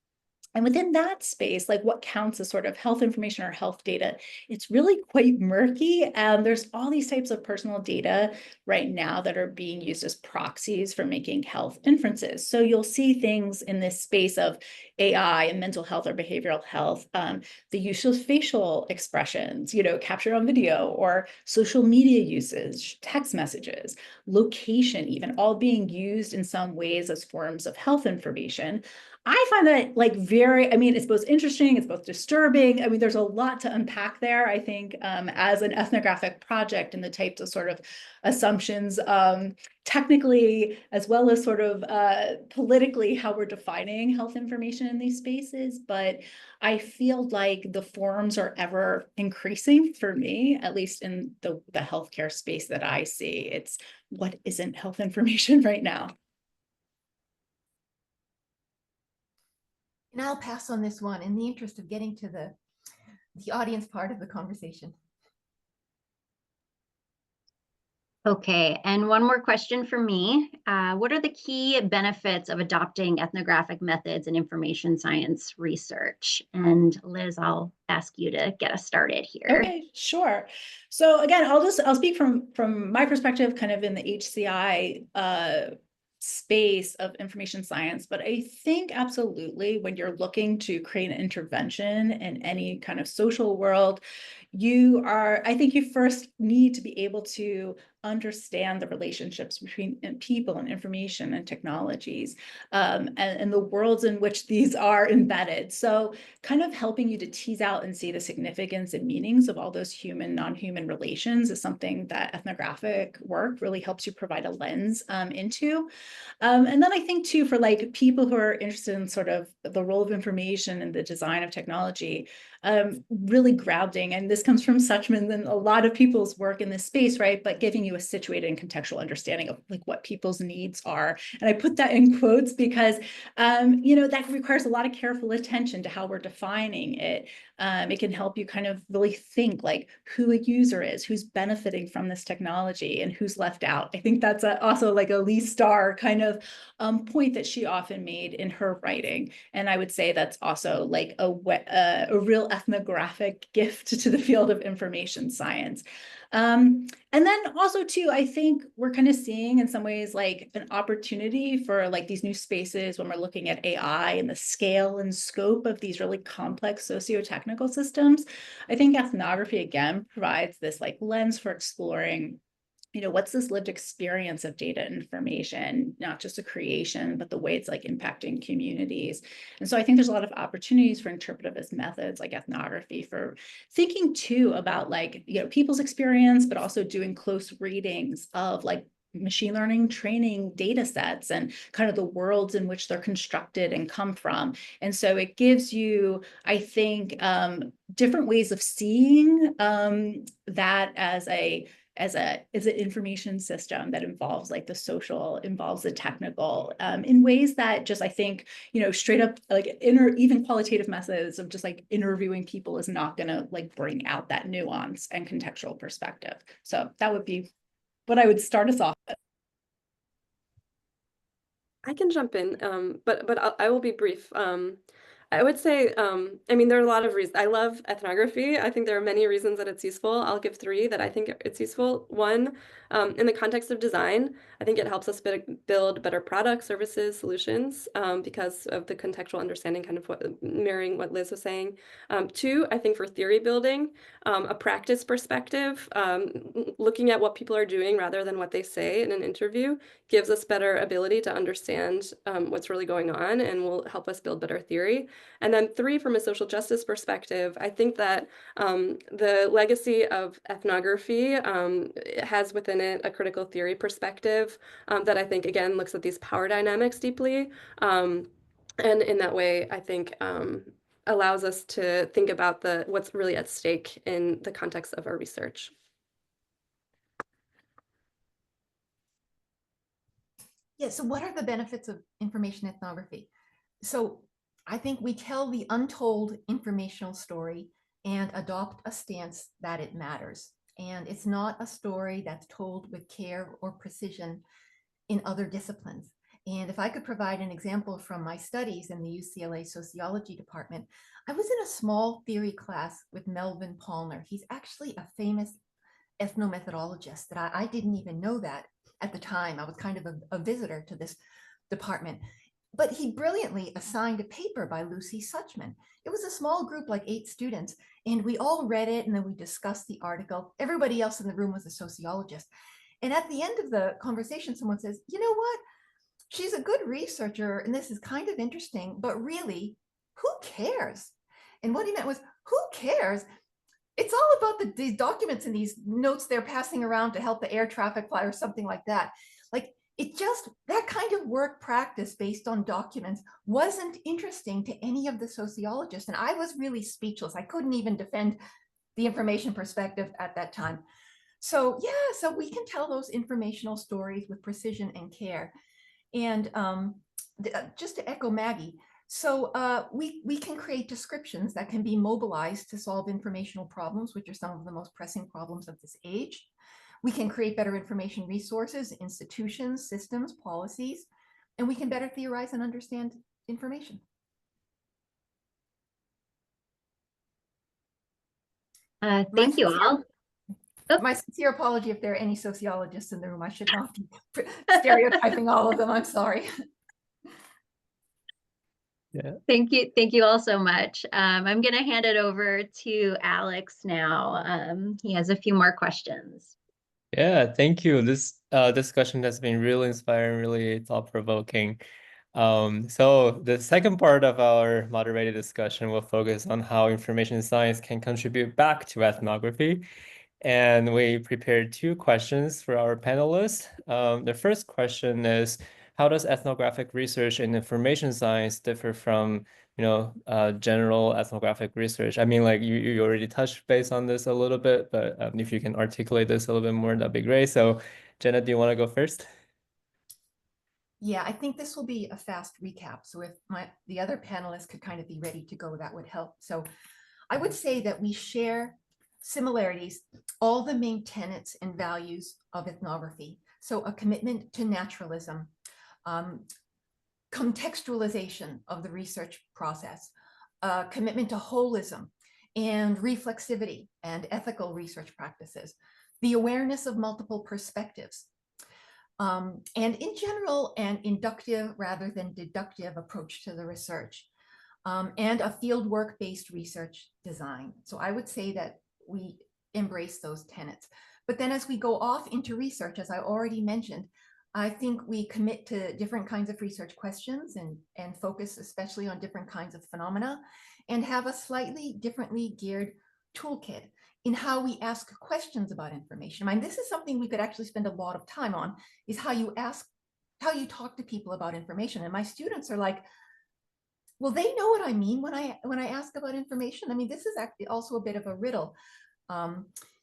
And within that space, like what counts as sort of health information or health data, it's really quite murky. There's all these types of personal data right now that are being used as proxies for making health inferences. So you'll see things in this space of AI and mental health or behavioral health, the use of facial expressions, captured on video, or social media usage, text messages, location, even all being used in some ways as forms of health information. I find that like very, I mean, it's both interesting, it's both disturbing. I mean, there's a lot to unpack there, I think, as an ethnographic project and the types of sort of assumptions, technically, as well as sort of politically, how we're defining health information in these spaces. But I feel like the forms are ever increasing for me, at least in the healthcare space that I see. It's what isn't health information right now. And I'll pass on this one in the interest of getting to the audience part of the conversation. Okay, and one more question for me. What are the key benefits of adopting ethnographic methods in information science research? And Liz, I'll ask you to get us started here. Okay, sure. So again, I'll speak from my perspective, kind of in the HCI space of information science, but I think absolutely when you're looking to create an intervention in any kind of social world, I think you first need to be able to understand the relationships between people and information and technologies, and the worlds in which these are embedded. So kind of helping you to tease out and see the significance and meanings of all those human, non-human relations is something that ethnographic work really helps you provide a lens into. And then I think too, for like people who are interested in sort of the role of information and the design of technology, really grounding, and this comes from Suchman and a lot of people's work in this space, right? But giving you a situated and contextual understanding of like what people's needs are. And I put that in quotes because, that requires a lot of careful attention to how we're defining it. It can help you kind of really think like who a user is, who's benefiting from this technology and who's left out. I think that's also like a Lee Starr kind of point that she often made in her writing. And I would say that's also like a real ethnographic gift to the field of information science. And then also too, I think we're kind of seeing in some ways like an opportunity for like these new spaces when we're looking at AI and the scale and scope of these really complex socio-technical systems. I think ethnography again provides this like lens for exploring, what's this lived experience of data and information, not just a creation, but the way it's like impacting communities. And so I think there's a lot of opportunities for interpretivist methods like ethnography for thinking too about like, people's experience, but also doing close readings of like machine learning training data sets and kind of the worlds in which they're constructed and come from. And so it gives you, I think, different ways of seeing that as an information system that involves like the social, involves the technical, in ways that just, I think, straight up like even qualitative methods of just like interviewing people is not gonna like bring out that nuance and contextual perspective. So that would be what I would start us off with. I can jump in, but I will be brief. I would say, I mean, there are a lot of reasons. I love ethnography. I think there are many reasons that it's useful. I'll give 3 that I think it's useful. One, in the context of design, I think it helps us build better products, services, solutions, because of the contextual understanding, kind of mirroring what Liz was saying. 2, I think for theory building, a practice perspective, looking at what people are doing rather than what they say in an interview gives us better ability to understand what's really going on and will help us build better theory. And then 3, from a social justice perspective, I think that the legacy of ethnography has within it a critical theory perspective that I think, again, looks at these power dynamics deeply. And in that way, I think allows us to think about what's really at stake in the context of our research. Yeah, so what are the benefits of information ethnography? So I think we tell the untold informational story and adopt a stance that it matters. And it's not a story that's told with care or precision in other disciplines. And if I could provide an example from my studies in the UCLA Sociology department, I was in a small theory class with Melvin Palmer. He's actually a famous ethnomethodologist that I didn't even know that at the time. I was kind of a visitor to this department. But he brilliantly assigned a paper by Lucy Suchman. It was a small group, like 8 students, and we all read it, and then we discussed the article. Everybody else in the room was a sociologist. And at the end of the conversation, someone says, you know what? she's a good researcher, and this is kind of interesting, but really, who cares? And what he meant was, who cares? It's all about these documents and these notes they're passing around to help the air traffic fly or something like that. Like, it just, that kind of work practice based on documents wasn't interesting to any of the sociologists. And I was really speechless. I couldn't even defend the information perspective at that time. So yeah, so we can tell those informational stories with precision and care. And just to echo Maggie, so we can create descriptions that can be mobilized to solve informational problems, which are some of the most pressing problems of this age. We can create better information resources, institutions, systems, policies, and we can better theorize and understand information. Thank you all. My sincere apology if there are any sociologists in the room. I should not be stereotyping all of them. I'm sorry. Yeah. Thank you all so much. I'm going to hand it over to Alex now. He has a few more questions. Yeah, thank you. This discussion has been really inspiring, really thought-provoking. So the second part of our moderated discussion will focus on how information science can contribute back to ethnography. And we prepared 2 questions for our panelists. The first question is, how does ethnographic research in information science differ from, general ethnographic research? I mean, like you already touched base on this a little bit, but if you can articulate this a little bit more, that'd be great. So Jenna, do you want to go first? Yeah, I think this will be a fast recap. So if the other panelists could kind of be ready to go, that would help. So I would say that we share similarities, all the main tenets and values of ethnography. So a commitment to naturalism, contextualization of the research process, a commitment to holism and reflexivity and ethical research practices, the awareness of multiple perspectives, and in general, an inductive rather than deductive approach to the research, and a fieldwork-based research design. So I would say that we embrace those tenets. But then as we go off into research, as I already mentioned, I think we commit to different kinds of research questions and focus especially on different kinds of phenomena, and have a slightly differently geared toolkit in how we ask questions about information. I mean, this is something we could actually spend a lot of time on, is how you talk to people about information. And my students are like, well, they know what I mean when I ask about information. I mean, this is actually also a bit of a riddle.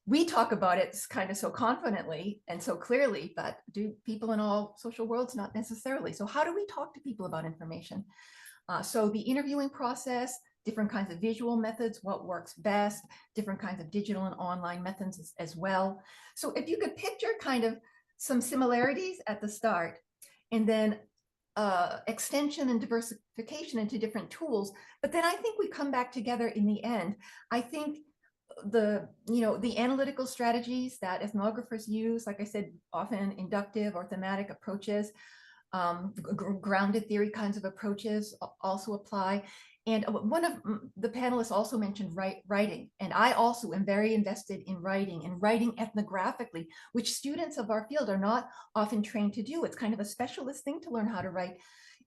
We talk about it kind of so confidently and so clearly, but do people in all social worlds? Not necessarily. So how do we talk to people about information? So the interviewing process, different kinds of visual methods, what works best, different kinds of digital and online methods as well. So if you could picture kind of some similarities at the start, and then extension and diversification into different tools, but then I think we come back together in the end. I think the analytical strategies that ethnographers use, like I said, often inductive or thematic approaches, grounded theory kinds of approaches also apply. And one of the panelists also mentioned writing, and I also am very invested in writing and writing ethnographically, which students of our field are not often trained to do. It's kind of a specialist thing to learn how to write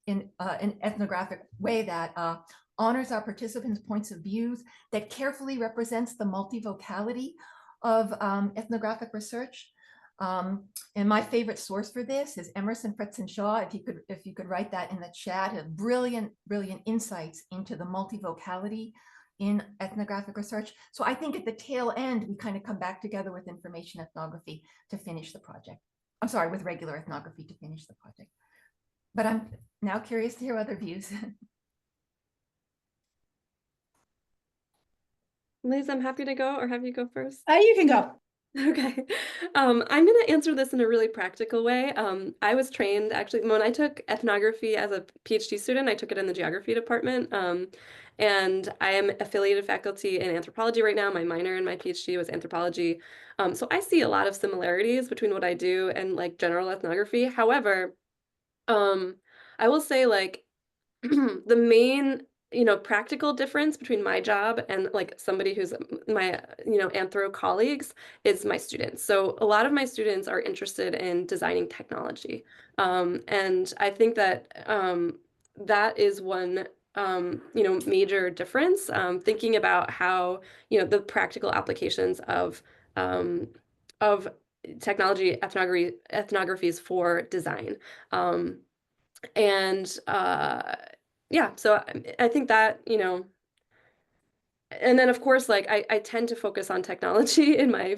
in an ethnographic way that honors our participants' points of views, that carefully represents the multivocality of ethnographic research. And my favorite source for this is Emerson, Fritz, and Shaw. If you could write that in the chat, brilliant insights into the multivocality in ethnographic research. So I think at the tail end, we kind of come back together with information ethnography to finish the project. I'm sorry, with regular ethnography to finish the project. But I'm now curious to hear other views. Liz, I'm happy to go, or have you go first? You can go. Okay. I'm going to answer this in a really practical way. I was trained, actually, when I took ethnography as a PhD student, I took it in the geography department. And I am affiliated faculty in anthropology right now. My minor in my PhD was anthropology. So I see a lot of similarities between what I do and like general ethnography. However, I will say like the main practical difference between my job and like somebody who's my, anthro colleagues is my students. So a lot of my students are interested in designing technology. And I think that that is one major difference, thinking about how, the practical applications of technology ethnographies for design. And yeah, so I think that, and then of course, like I tend to focus on technology in my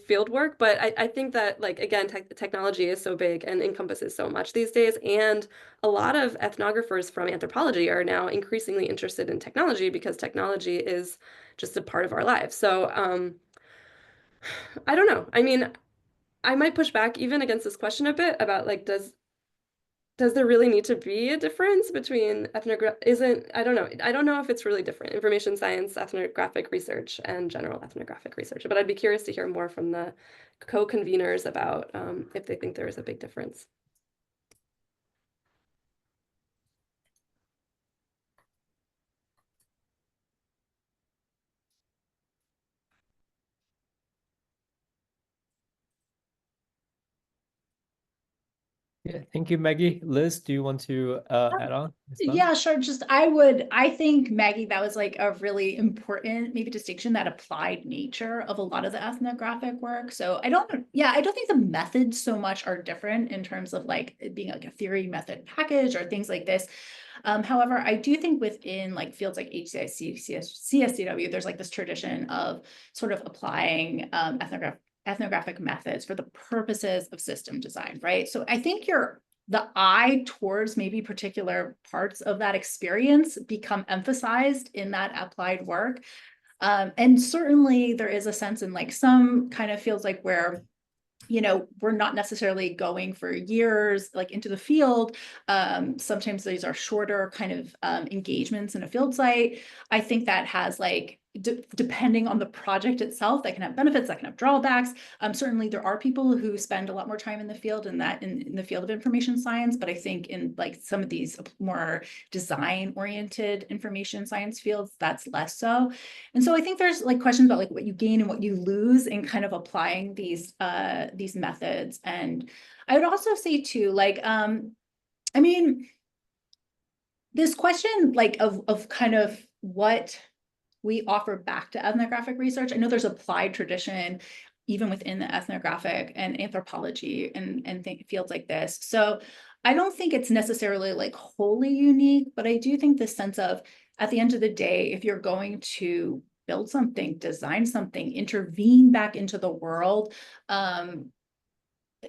field work, but I think that like again, technology is so big and encompasses so much these days. And a lot of ethnographers from anthropology are now increasingly interested in technology because technology is just a part of our lives. So I don't know. I mean, I might push back even against this question a bit about like, does there really need to be a difference between I don't know. I don't know if it's really different, information science, ethnographic research, and general ethnographic research. But I'd be curious to hear more from the co-conveners about if they think there is a big difference. Yeah, thank you, Maggie. Liz, do you want to add on as well? Yeah, sure. I think, Maggie, that was like a really important maybe distinction, that applied nature of a lot of the ethnographic work. So I don't think the methods so much are different in terms of like it being like a theory method package or things like this. However, I do think within like fields like HCIC, CSCW, there's like this tradition of sort of applying ethnographic methods for the purposes of system design, right? So I think the eye towards maybe particular parts of that experience become emphasized in that applied work. And certainly there is a sense in like some kind of fields like where we're not necessarily going for years like into the field. Sometimes these are shorter kind of engagements in a field site. I think that has like, depending on the project itself, that can have benefits, that can have drawbacks. Certainly there are people who spend a lot more time in the field in the field of information science, but I think in like some of these more design-oriented information science fields, that's less so. And so I think there's like questions about like what you gain and what you lose in kind of applying these methods. And I would also say too, like, I mean, this question like of kind of what we offer back to ethnographic research. I know there's applied tradition even within the ethnographic and anthropology and fields like this. So I don't think it's necessarily like wholly unique, but I do think the sense of, at the end of the day, if you're going to build something, design something, intervene back into the world,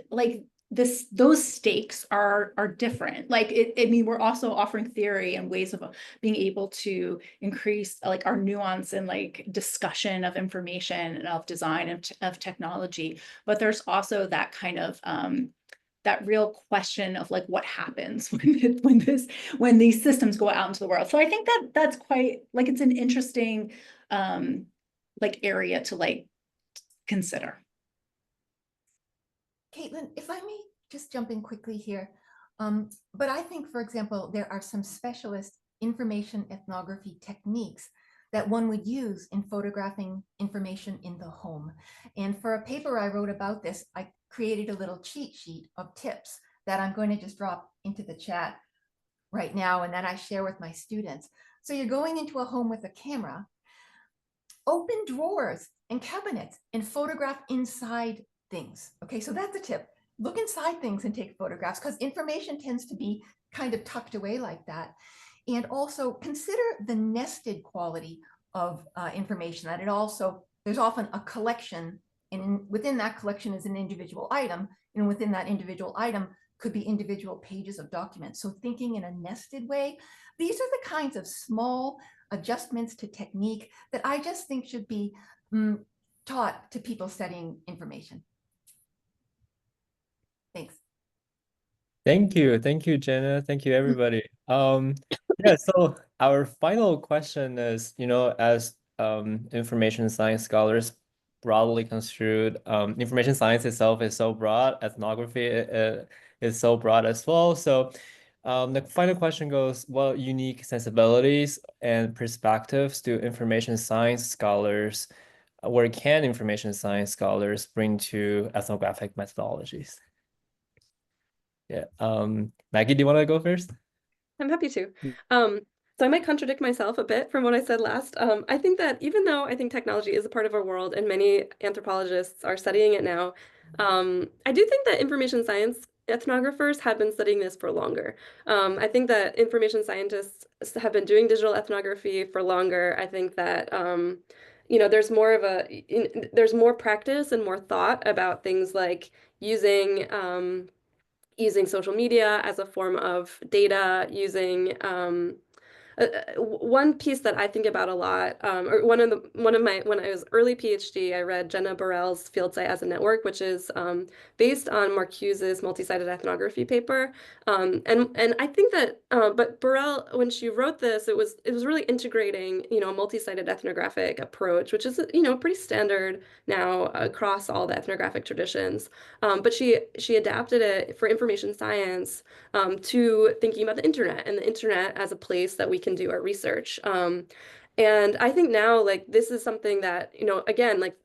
like those stakes are different. Like I mean, we're also offering theory and ways of being able to increase like our nuance and like discussion of information and of design of technology. But there's also that kind of that real question of like what happens when these systems go out into the world. So I think that's quite like, it's an interesting like area to like consider. Kaitlin, if I may just jump in quickly here. But I think, for example, there are some specialist information ethnography techniques that one would use in photographing information in the home. And for a paper I wrote about this, I created a little cheat sheet of tips that I'm going to just drop into the chat right now and that I share with my students. So you're going into a home with a camera, open drawers and cabinets and photograph inside things. Okay, so that's a tip. Look inside things and take photographs because information tends to be kind of tucked away like that. And also consider the nested quality of information, that there's often a collection, and within that collection is an individual item, and within that individual item could be individual pages of documents. So thinking in a nested way, these are the kinds of small adjustments to technique that I just think should be taught to people studying information. Thanks. Thank you, Jenna. Thank you, everybody. Yeah, so our final question is, as information science scholars broadly construed, information science itself is so broad, ethnography is so broad as well. So The final question goes, what unique sensibilities and perspectives do information science scholars, or can information science scholars bring to ethnographic methodologies? Yeah. Maggie, do you want to go first? I'm happy to. So I might contradict myself a bit from what I said last. I think that even though I think technology is a part of our world and many anthropologists are studying it now, I do think that information science ethnographers have been studying this for longer. I think that information scientists have been doing digital ethnography for longer. I think that there's more of there's more practice and more thought about things like using social media as a form of data, using one piece that I think about a lot, or one of my when I was early PhD, I read Jenna Hartel's Field Site as a Network, which is based on Marcuse's multi-sided ethnography paper, and I think that but Hartel, when she wrote this, it was really integrating a multi-sided ethnographic approach, which is pretty standard now across all the ethnographic traditions, but she adapted it for information science to thinking about the internet and the internet as a place that we can do our research. And I think now, like, this is something that, again, like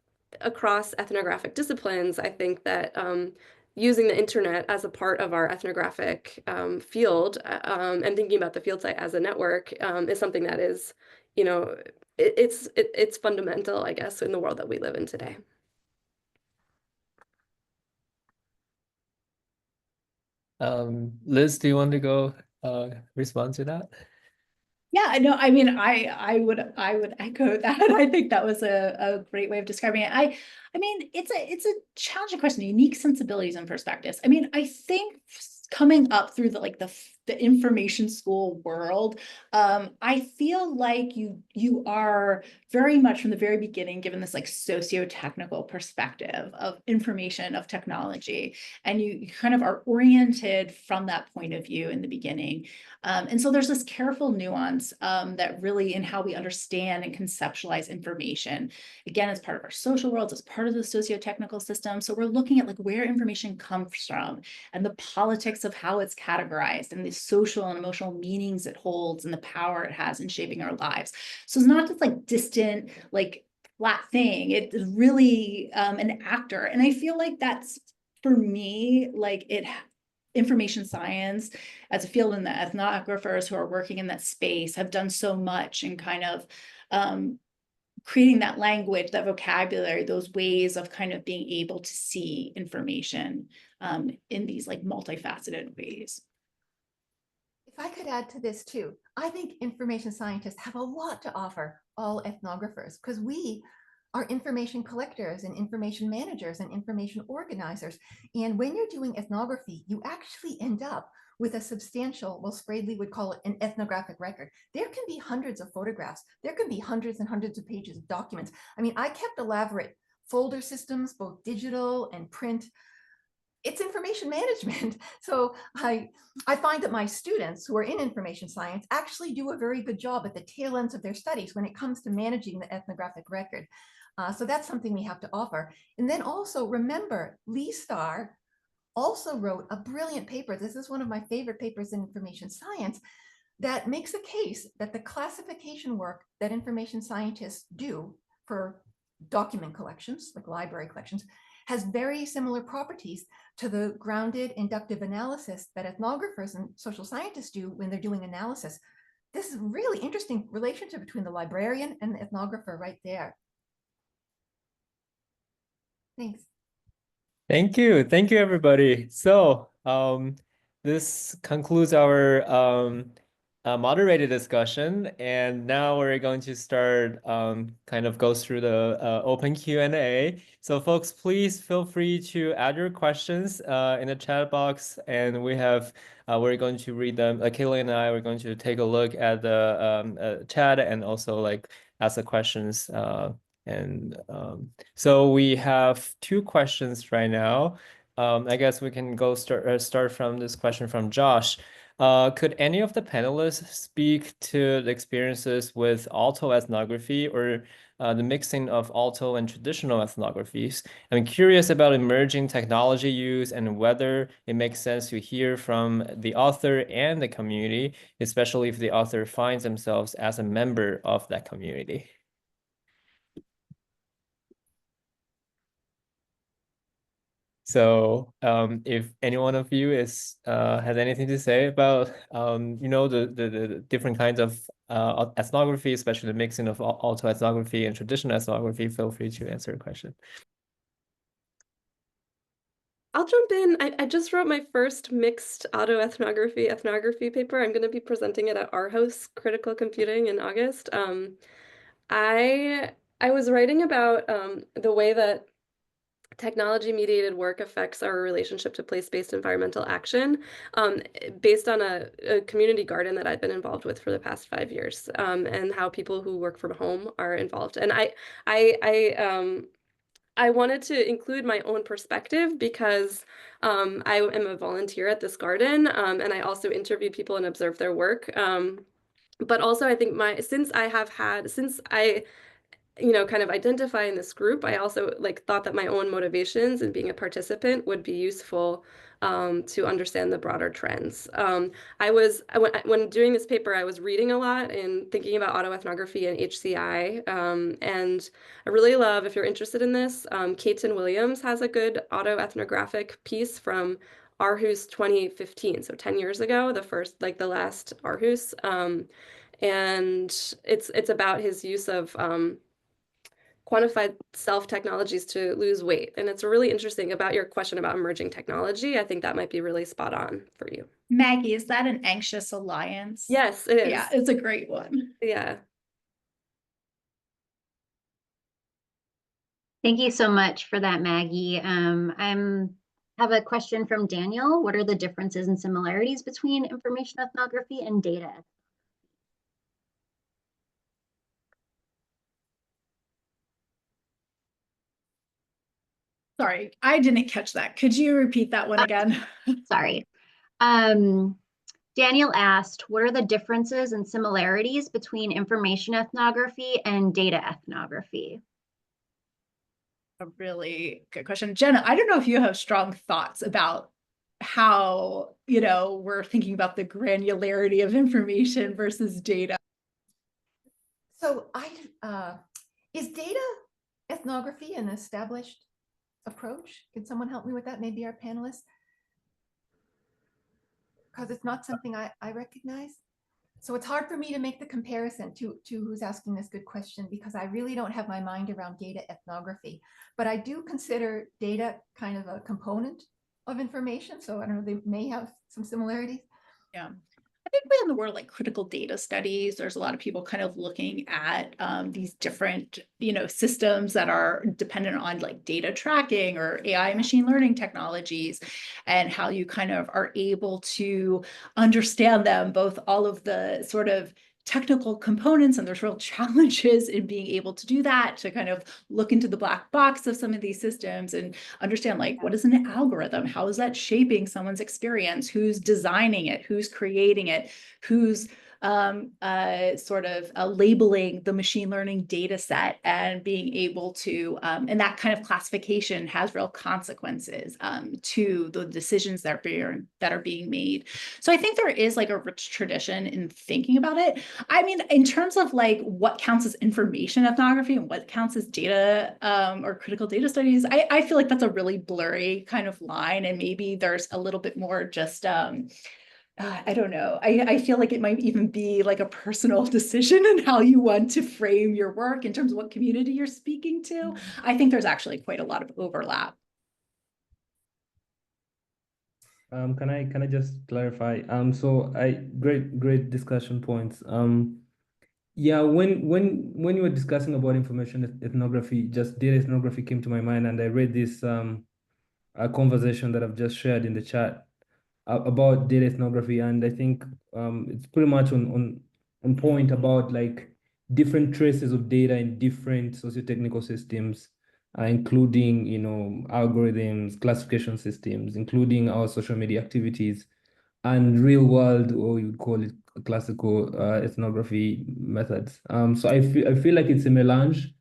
across ethnographic disciplines, I think that using the internet as a part of our ethnographic field and thinking about the field site as a network is something that is, it's fundamental, I guess, in the world that we live in today. Liz, do you want to go respond to that? Yeah, no, I mean, I would echo that. I think that was a great way of describing it. I mean, it's a challenging question, unique sensibilities and perspectives. I mean, I think coming up through the information school world, I feel like you are very much from the very beginning given this like socio-technical perspective of information, of technology, and you kind of are oriented from that point of view in the beginning. And so there's this careful nuance that really in how we understand and conceptualize information, again, as part of our social worlds, as part of the socio-technical system. So we're looking at like where information comes from and the politics of how it's categorized and the social and emotional meanings it holds and the power it has in shaping our lives. So it's not just like distant, like flat thing. It is really an actor. And I feel like that's, for me, like information science as a field, and the ethnographers who are working in that space have done so much in kind of creating that language, that vocabulary, those ways of kind of being able to see information in these like multifaceted ways. If I could add to this too, I think information scientists have a lot to offer all ethnographers because we are information collectors and information managers and information organizers. And when you're doing ethnography, you actually end up with a substantial, well, Spradley would call it an ethnographic record. There can be hundreds of photographs. There can be hundreds and hundreds of pages of documents. I mean, I kept elaborate folder systems, both digital and print. It's information management. So I find that my students who are in information science actually do a very good job at the tail ends of their studies when it comes to managing the ethnographic record. So that's something we have to offer. And then also remember, Lee Starr also wrote a brilliant paper. This is one of my favorite papers in information science that makes a case that the classification work that information scientists do for document collections, like library collections, has very similar properties to the grounded inductive analysis that ethnographers and social scientists do when they're doing analysis. This is a really interesting relationship between the librarian and the ethnographer right there. Thanks. Thank you, everybody. So this concludes our moderated discussion, and now we're going to start kind of go through the open Q&A. So folks, please feel free to add your questions in the chat box, and we're going to read them. Kaitlin and I, we're going to take a look at the chat and also like ask the questions. So we have two questions right now. I guess we can go start from this question from Josh. Could any of the panelists speak to the experiences with autoethnography or the mixing of alto and traditional ethnographies. I'm curious about emerging technology use and whether it makes sense to hear from the author and the community, especially if the author finds themselves as a member of that community. So if any one of you has anything to say about the different kinds of ethnography, especially the mixing of alto ethnography and traditional ethnography, feel free to answer a question. I'll jump in. I just wrote my first mixed ethnography paper. I'm going to be presenting it at our house, Critical Computing, in August. I was writing about the way that technology-mediated work affects our relationship to place-based environmental action, based on a community garden that I've been involved with for the past 5 years, and how people who work from home are involved. And I wanted to include my own perspective because I am a volunteer at this garden, and I also interview people and observe their work. But also I think since I kind of identify in this group, I also thought that my own motivations and being a participant would be useful to understand the broader trends. When doing this paper, I was reading a lot and thinking about autoethnography and HCI. And I really love, if you're interested in this, Kaitlin Williams has a good autoethnographic piece from Aarhus 2015, so 10 years ago, the last Aarhus. And it's about his use of quantified self technologies to lose weight. And it's really interesting about your question about emerging technology. I think that might be really spot on for you. Maggie, is that an anxious alliance? Yes, it is. Yeah, it's a great one. Yeah. Thank you so much for that, Maggie. I have a question from Daniel. What are the differences and similarities between information ethnography and data? Sorry, I didn't catch that. Could you repeat that one again? Sorry. Daniel asked, what are the differences and similarities between information ethnography and data ethnography? A really good question. Jenna, I don't know if you have strong thoughts about how, we're thinking about the granularity of information versus data. So is data ethnography an established approach? Can someone help me with that? Maybe our panelists? Because it's not something I recognize. So it's hard for me to make the comparison to who's asking this good question, because I really don't have my mind around data ethnography. But I do consider data kind of a component of information. So I don't know, they may have some similarities. Yeah. I think in the world like critical data studies, there's a lot of people kind of looking at these different, systems that are dependent on like data tracking or AI machine learning technologies, and how you kind of are able to understand them, both all of the sort of technical components, and there's real challenges in being able to do that, to kind of look into the black box of some of these systems and understand what is an algorithm? How is that shaping someone's experience? Who's designing it? Who's creating it? Who's sort of labeling the machine learning data set, and being able to, and that kind of classification has real consequences to the decisions that are being made. So I think there is like a rich tradition in thinking about it. I mean, in terms of what counts as information ethnography and what counts as data or critical data studies, I feel like that's a really blurry kind of line, and maybe there's a little bit more just I don't know. I feel like it might even be like a personal decision in how you want to frame your work in terms of what community you're speaking to. I think there's actually quite a lot of overlap. Can I just clarify? So great discussion points. Yeah, when you were discussing about information ethnography, just data ethnography came to my mind, and I read this a conversation that I've just shared in the chat about data ethnography, and I think it's pretty much on point about different traces of data in different socio-technical systems, including algorithms, classification systems, including our social media activities, and real world, or you'd call it classical ethnography methods. So I feel like it's a melange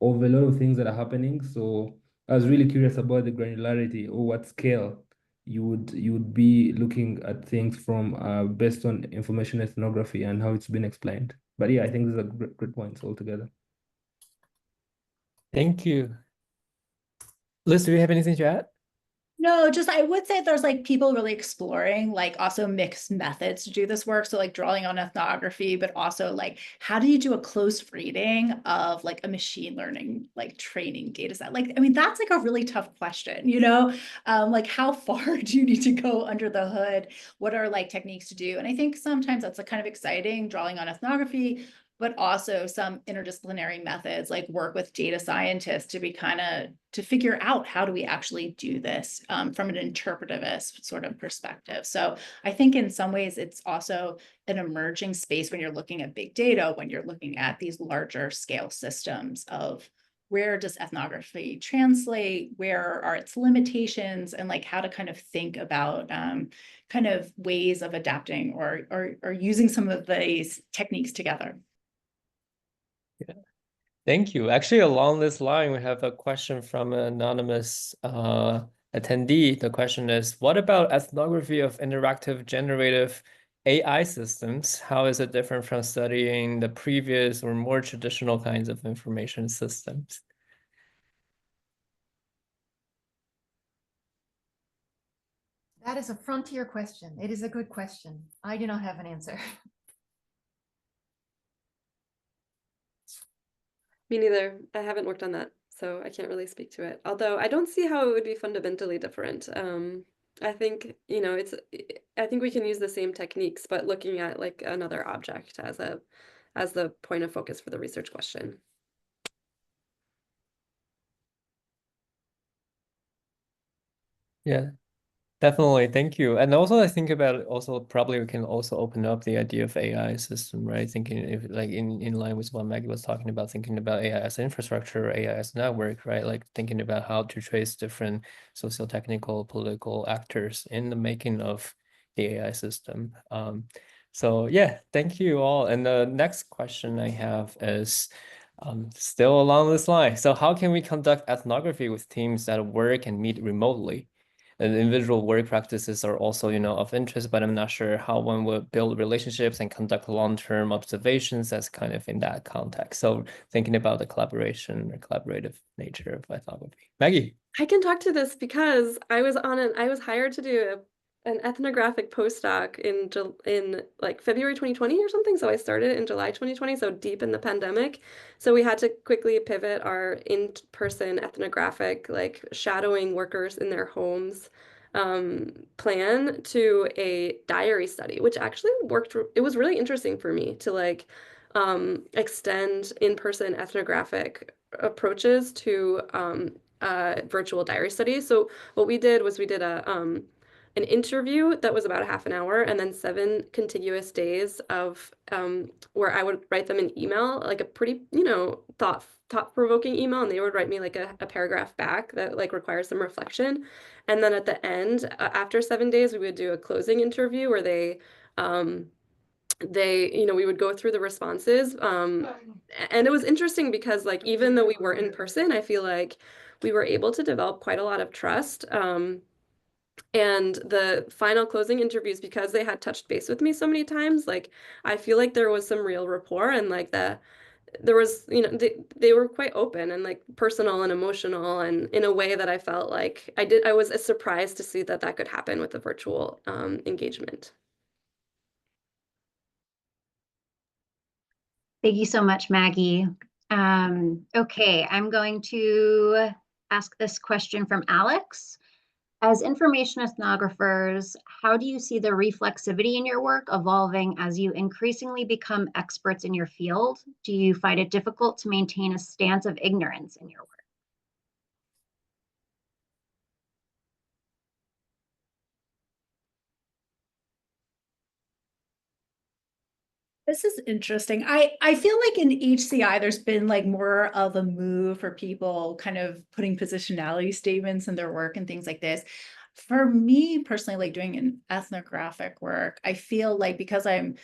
of a lot of things that are happening. So I was really curious about the granularity or what scale you would be looking at things from based on information ethnography and how it's been explained. But yeah, I think these are great points altogether. Thank you. Liz, do you have anything to add? No, just I would say there's like people really exploring like also mixed methods to do this work. So like drawing on ethnography, but also like how do you do a close reading of like a machine learning like training data set? Like, I mean, that's like a really tough question, you know? Like how far do you need to go under the hood? What are like techniques to do? And I think sometimes that's like kind of exciting drawing on ethnography, but also some interdisciplinary methods like work with data scientists to be to figure out how do we actually do this from an interpretivist sort of perspective. So I think in some ways it's also an emerging space when you're looking at big data, when you're looking at these larger scale systems of where does ethnography translate, where are its limitations, and like how to kind of think about kind of ways of adapting or using some of these techniques together. Yeah, thank you. Actually, along this line, we have a question from an anonymous attendee. The question is, what about ethnography of interactive generative AI systems? How is it different from studying the previous or more traditional kinds of information systems? That is a frontier question. It is a good question. I do not have an answer. Me neither. I haven't worked on that, so I can't really speak to it. Although I don't see how it would be fundamentally different. I think, you know, I think we can use the same techniques, but looking at like another object as the point of focus for the research question. Yeah. Definitely, thank you. And also I think about also probably we can also open up the idea of AI system, right? Thinking if like in line with what Maggie was talking about, thinking about AI as infrastructure, AI as network, right? Like thinking about how to trace different socio-technical, political actors in the making of the AI system. So yeah, thank you all. And the next question I have is still along this line. So how can we conduct ethnography with teams that work and meet remotely? And individual work practices are also, you know, of interest, but I'm not sure how one would build relationships and conduct long-term observations as kind of in that context. So thinking about the collaboration or collaborative nature of ethnography. Maggie. I can talk to this because I was hired to do an ethnographic postdoc in like February 2020 or something. So I started in July 2020, so deep in the pandemic. So we had to quickly pivot our in-person ethnographic, like shadowing workers in their homes plan to a diary study, which actually worked. It was really interesting for me to like extend in-person ethnographic approaches to virtual diary studies. So what we did was we did an interview that was about a half an hour, and then 7 contiguous days of where I would write them an email, like a pretty, you know, thought-provoking email, and they would write me like a paragraph back that like requires some reflection. And then at the end, after 7 days, we would do a closing interview where you know, we would go through the responses. And it was interesting because like, even though we were in person, I feel like we were able to develop quite a lot of trust. And the final closing interviews, because they had touched base with me so many times, like I feel like there was some real rapport, and like there was, you know, they were quite open and like personal and emotional, and in a way that I felt like I was surprised to see that could happen with a virtual engagement. Thank you so much, Maggie. Okay, I'm going to ask this question from Alex. As information ethnographers, how do you see the reflexivity in your work evolving as you increasingly become experts in your field? Do you find it difficult to maintain a stance of ignorance in your work? This is interesting. I feel like in HCI, there's been like more of a move for people kind of putting positionality statements in their work and things like this. For me personally, like doing an ethnographic work, I feel like because I'm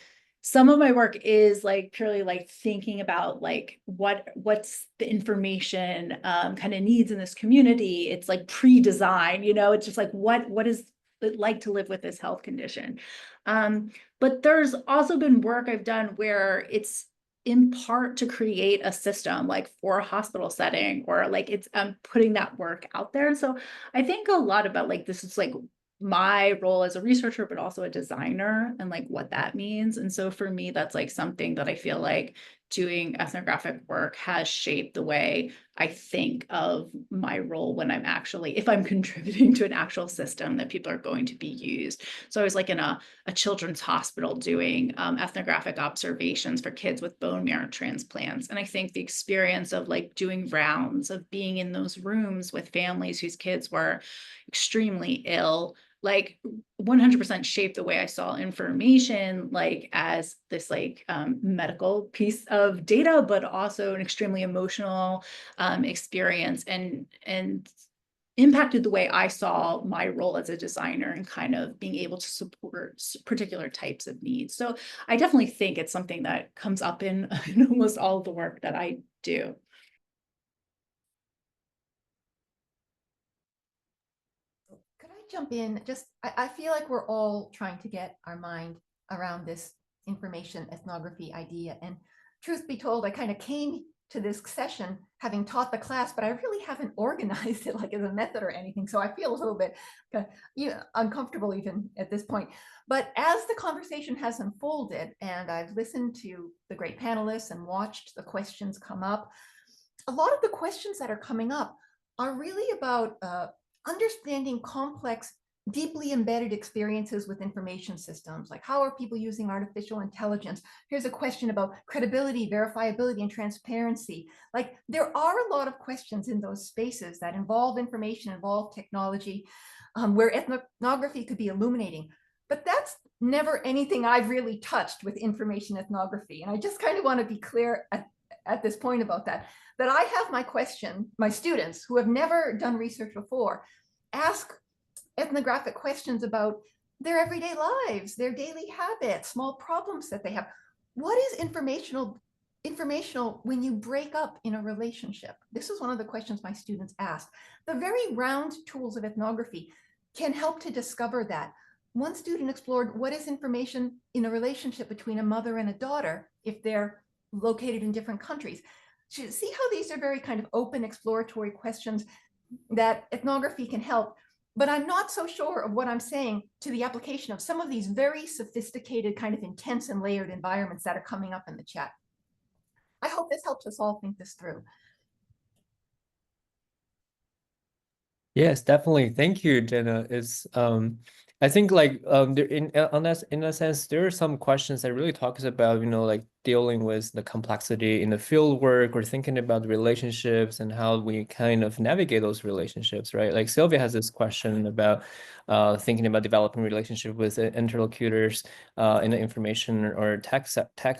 some of my work is like purely like thinking about like what's the information kind of needs in this community. It's like pre-design, you know, it's just like what is it like to live with this health condition. But there's also been work I've done where it's in part to create a system like for a hospital setting, or like it's putting that work out there. So I think a lot about like this is like my role as a researcher, but also a designer, and like what that means. And so for me, that's like something that I feel like doing ethnographic work has shaped the way I think of my role when I'm actually, if I'm contributing to an actual system that people are going to be used. So I was like in a children's hospital doing ethnographic observations for kids with bone marrow transplants. And I think the experience of like doing rounds, of being in those rooms with families whose kids were extremely ill, like 100% shaped the way I saw information, like as this like medical piece of data, but also an extremely emotional experience, and impacted the way I saw my role as a designer and kind of being able to support particular types of needs. So I definitely think it's something that comes up in almost all of the work that I do. Could I jump in? Just, I feel like we're all trying to get our mind around this information ethnography idea. And truth be told, I kind of came to this session having taught the class, but I really haven't organized it like as a method or anything. So I feel a little bit uncomfortable even at this point. But as the conversation has unfolded and I've listened to the great panelists and watched the questions come up, a lot of the questions that are coming up are really about understanding complex, deeply embedded experiences with information systems, like how are people using artificial intelligence? Here's a question about credibility, verifiability, and transparency. Like there are a lot of questions in those spaces that involve information, involve technology, where ethnography could be illuminating. But that's never anything I've really touched with information ethnography. And I just kind of want to be clear at this point about that I have my students who have never done research before, ask ethnographic questions about their everyday lives, their daily habits, small problems that they have. What is informational when you break up in a relationship? This is one of the questions my students asked. The very round tools of ethnography can help to discover that. One student explored what is information in a relationship between a mother and a daughter if they're located in different countries. So see how these are very kind of open exploratory questions that ethnography can help, but I'm not so sure of what I'm saying to the application of some of these very sophisticated, kind of intense and layered environments that are coming up in the chat. I hope this helps us all think this through. Yes, definitely. Thank you, Jenna. I think like there in a sense there are some questions that really talks about, you know, like dealing with the complexity in the field work, or thinking about the relationships and how we kind of navigate those relationships, right? Like Sylvia has this question about thinking about developing relationship with interlocutors in the information or tech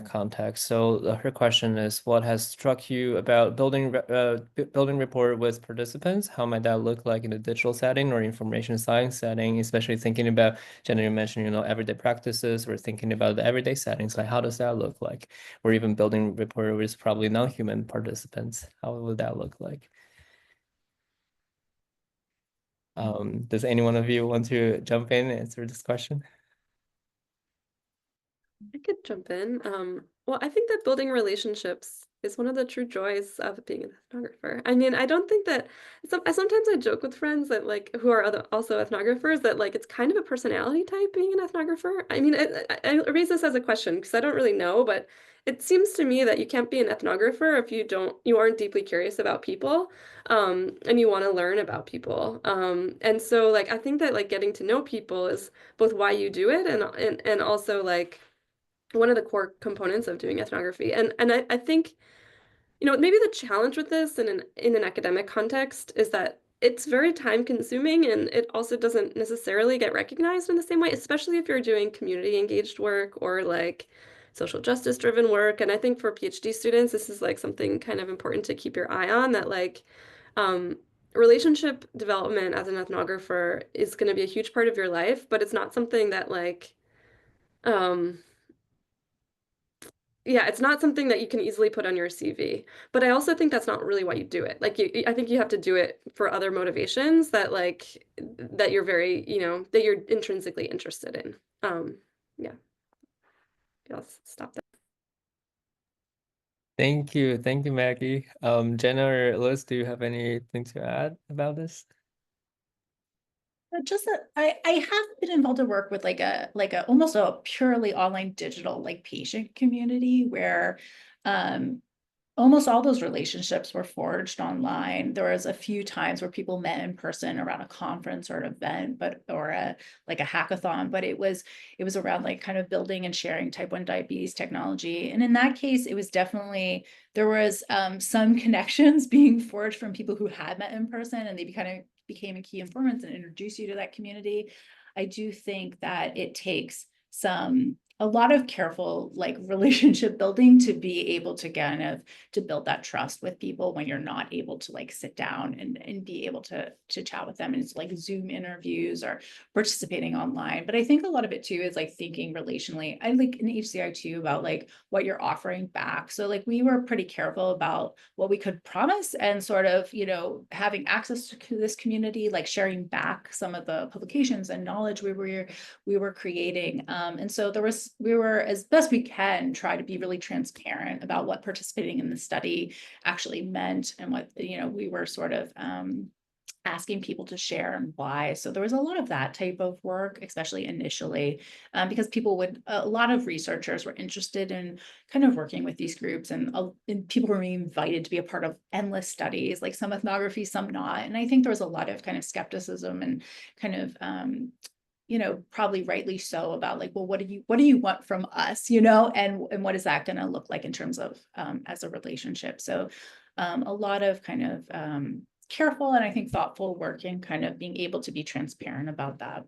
context. So her question is, what has struck you about building rapport with participants? How might that look like in a digital setting or information science setting, especially thinking about, Jenna, you mentioned, you know, everyday practices. We're thinking about the everyday settings, like how does that look like? Or even building rapport with probably non-human participants. How would that look like? Does any one of you want to jump in and answer this question? I could jump in. Well, I think that building relationships is one of the true joys of being an ethnographer. I mean, I don't think that sometimes I joke with friends that like who are also ethnographers that like it's kind of a personality type being an ethnographer. I mean, I raise this as a question because I don't really know, but it seems to me that you can't be an ethnographer if you aren't deeply curious about people, and you want to learn about people. And so like I think that like getting to know people is both why you do it and also like one of the core components of doing ethnography. And I think, you know, maybe the challenge with this in an academic context is that it's very time consuming and it also doesn't necessarily get recognized in the same way, especially if you're doing community engaged work or like social justice driven work. And I think for PhD students, this is like something kind of important to keep your eye on, that like um, relationship development as an ethnographer is going to be a huge part of your life, but it's not something that like, um, yeah, it's not something that you can easily put on your CV. But I also think that's not really why you do it. Like I think you have to do it for other motivations that like that you're very, that you're intrinsically interested in. Yeah. I'll stop there. Thank you, Maggie. Jenna or Liz, do you have anything to add about this? Just that I have been involved in work with like a almost a purely online digital like patient community where almost all those relationships were forged online. There was a few times where people met in person around a conference or an event, or a hackathon, but it was around like kind of building and sharing type 1 diabetes technology. And in that case, it was definitely, there was some connections being forged from people who had met in person, and they kind of became a key informants and introduced you to that community. I do think that it takes a lot of careful like relationship building to be able to kind of to build that trust with people when you're not able to like sit down and be able to chat with them. And it's like Zoom interviews or participating online. But I think a lot of it too is like thinking relationally. I like in HCI too about like what you're offering back. So like we were pretty careful about what we could promise and sort of, having access to this community, like sharing back some of the publications and knowledge we were creating. And so we were, as best we can, try to be really transparent about what participating in the study actually meant and what, we were sort of asking people to share and why. So there was a lot of that type of work, especially initially, because a lot of researchers were interested in kind of working with these groups, and people were invited to be a part of endless studies, like some ethnography, some not. And I think there was a lot of kind of skepticism and kind of, probably rightly so, about like, well, what do you want from us, and what is that going to look like in terms of as a relationship? So a lot of kind of careful and I think thoughtful work in kind of being able to be transparent about that.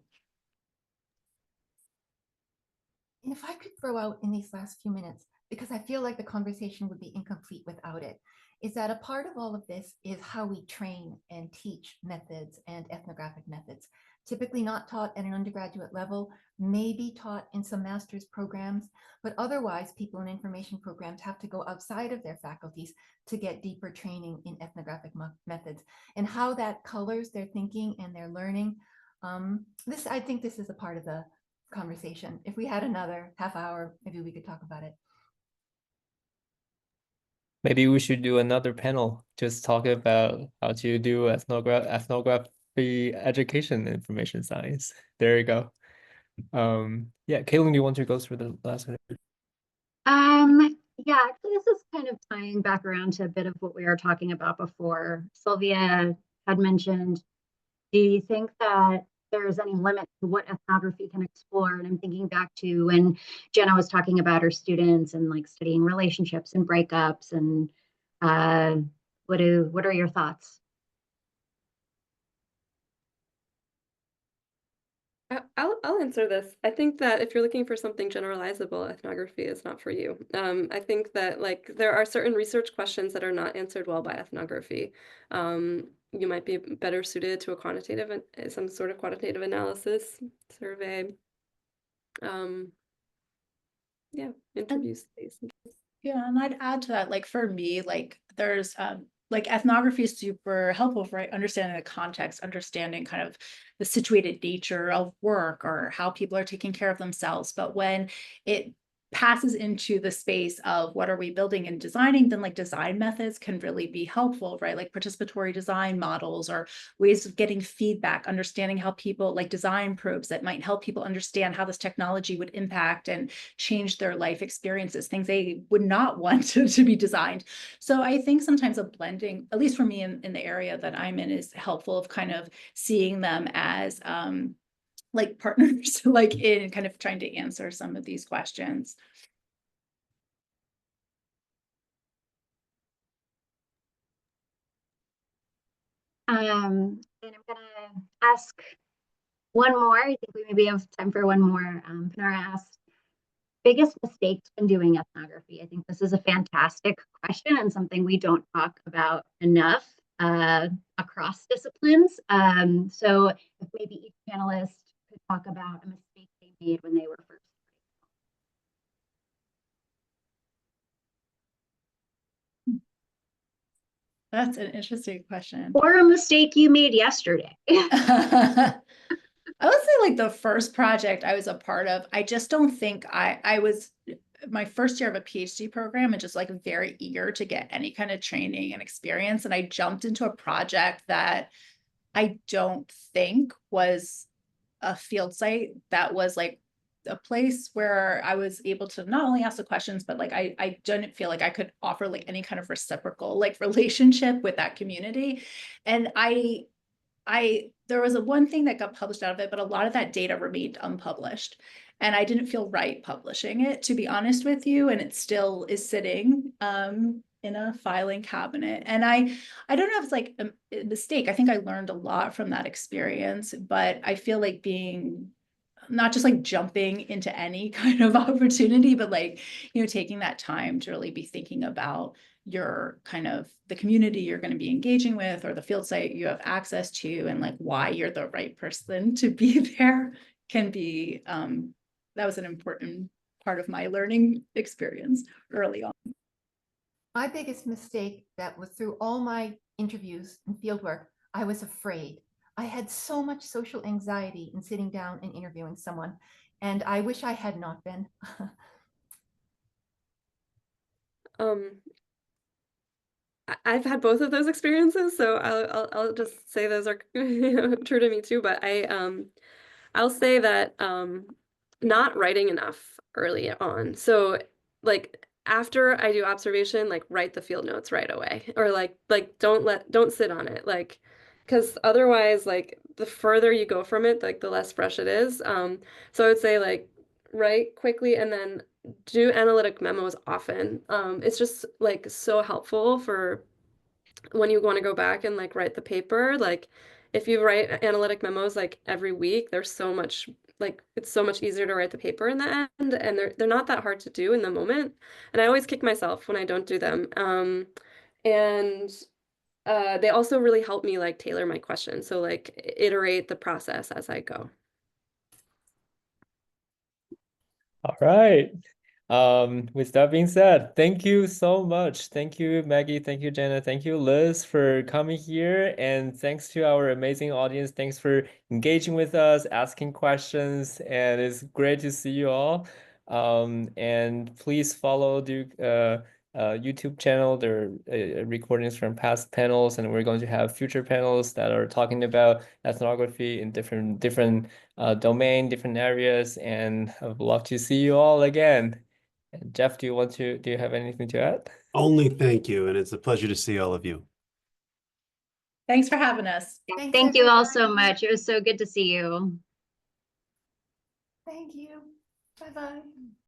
And if I could throw out in these last few minutes, because I feel like the conversation would be incomplete without it, is that a part of all of this is how we train and teach methods and ethnographic methods. Typically not taught at an undergraduate level, maybe taught in some master's programs, but otherwise people in information programs have to go outside of their faculties to get deeper training in ethnographic methods, and how that colors their thinking and their learning. I think this is a part of the conversation. If we had another half hour, maybe we could talk about it. Maybe we should do another panel, just talk about how to do ethnography education in information science. There you go. Yeah, Kaitlin, do you want to go through the last one? Yeah, actually, this is kind of tying back around to a bit of what we were talking about before. Sylvia had mentioned, do you think that there's any limit to what ethnography can explore? And I'm thinking back to when Jenna was talking about her students and like studying relationships and breakups, and what are your thoughts? I'll answer this. I think that if you're looking for something generalizable, ethnography is not for you. I think that like there are certain research questions that are not answered well by ethnography. You might be better suited to some sort of quantitative analysis, survey. Yeah, interviews. Yeah, and I'd add to that, like for me, like there's like ethnography is super helpful for understanding the context, understanding kind of the situated nature of work or how people are taking care of themselves. But when it passes into the space of what are we building and designing, then like design methods can really be helpful, right? Like participatory design models or ways of getting feedback, understanding how people like design probes that might help people understand how this technology would impact and change their life experiences, things they would not want to be designed. So I think sometimes a blending, at least for me in the area that I'm in, is helpful of kind of seeing them as like partners, like in kind of trying to answer some of these questions. And I'm gonna ask one more. I think we maybe have time for one more. Panara asked, biggest mistakes when doing ethnography? I think this is a fantastic question and something we don't talk about enough across disciplines. So if maybe each panelist could talk about a mistake they made when they were first. That's an interesting question. Or a mistake you made yesterday. I would say like the first project I was a part of, I just don't think I was my first year of a PhD program and just like very eager to get any kind of training and experience. And I jumped into a project that I don't think was a field site that was like a place where I was able to not only ask the questions, but like I didn't feel like I could offer like any kind of reciprocal like relationship with that community. And there was one thing that got published out of it, but a lot of that data remained unpublished. And I didn't feel right publishing it, to be honest with you. And it still is sitting in a filing cabinet. And I don't know if it's like a mistake. I think I learned a lot from that experience, but I feel like being not just like jumping into any kind of opportunity, but like, taking that time to really be thinking about your kind of the community you're going to be engaging with or the field site you have access to and like why you're the right person to be there can be that was an important part of my learning experience early on. My biggest mistake that was through all my interviews and fieldwork, I was afraid. I had so much social anxiety in sitting down and interviewing someone, and I wish I had not been. I've had both of those experiences, so I'll just say those are true to me too. But I'll say that not writing enough early on. So like after I do observation, like write the field notes right away, or like don't sit on it, like because otherwise like the further you go from it, like the less fresh it is. So I would say like write quickly and then do analytic memos often. It's just like so helpful for when you want to go back and like write the paper. Like if you write analytic memos like every week, there's so much like it's so much easier to write the paper in the end, and they're not that hard to do in the moment. And I always kick myself when I don't do them. And they also really help me like tailor my questions. So like iterate the process as I go. All right. With that being said, thank you so much. Thank you, Maggie. Thank you, Jenna. Thank you, Liz, for coming here. And thanks to our amazing audience. Thanks for engaging with us, asking questions. And it's great to see you all. And please follow the YouTube channel. There are recordings from past panels, and we're going to have future panels that are talking about ethnography in different domain, different areas. And I would love to see you all again. And Jeff, do you have anything to add? Only thank you, and it's a pleasure to see all of you. Thanks for having us. Thanks, Thank you all so everybody. much. It was so good to see you. Thank you. Bye-bye.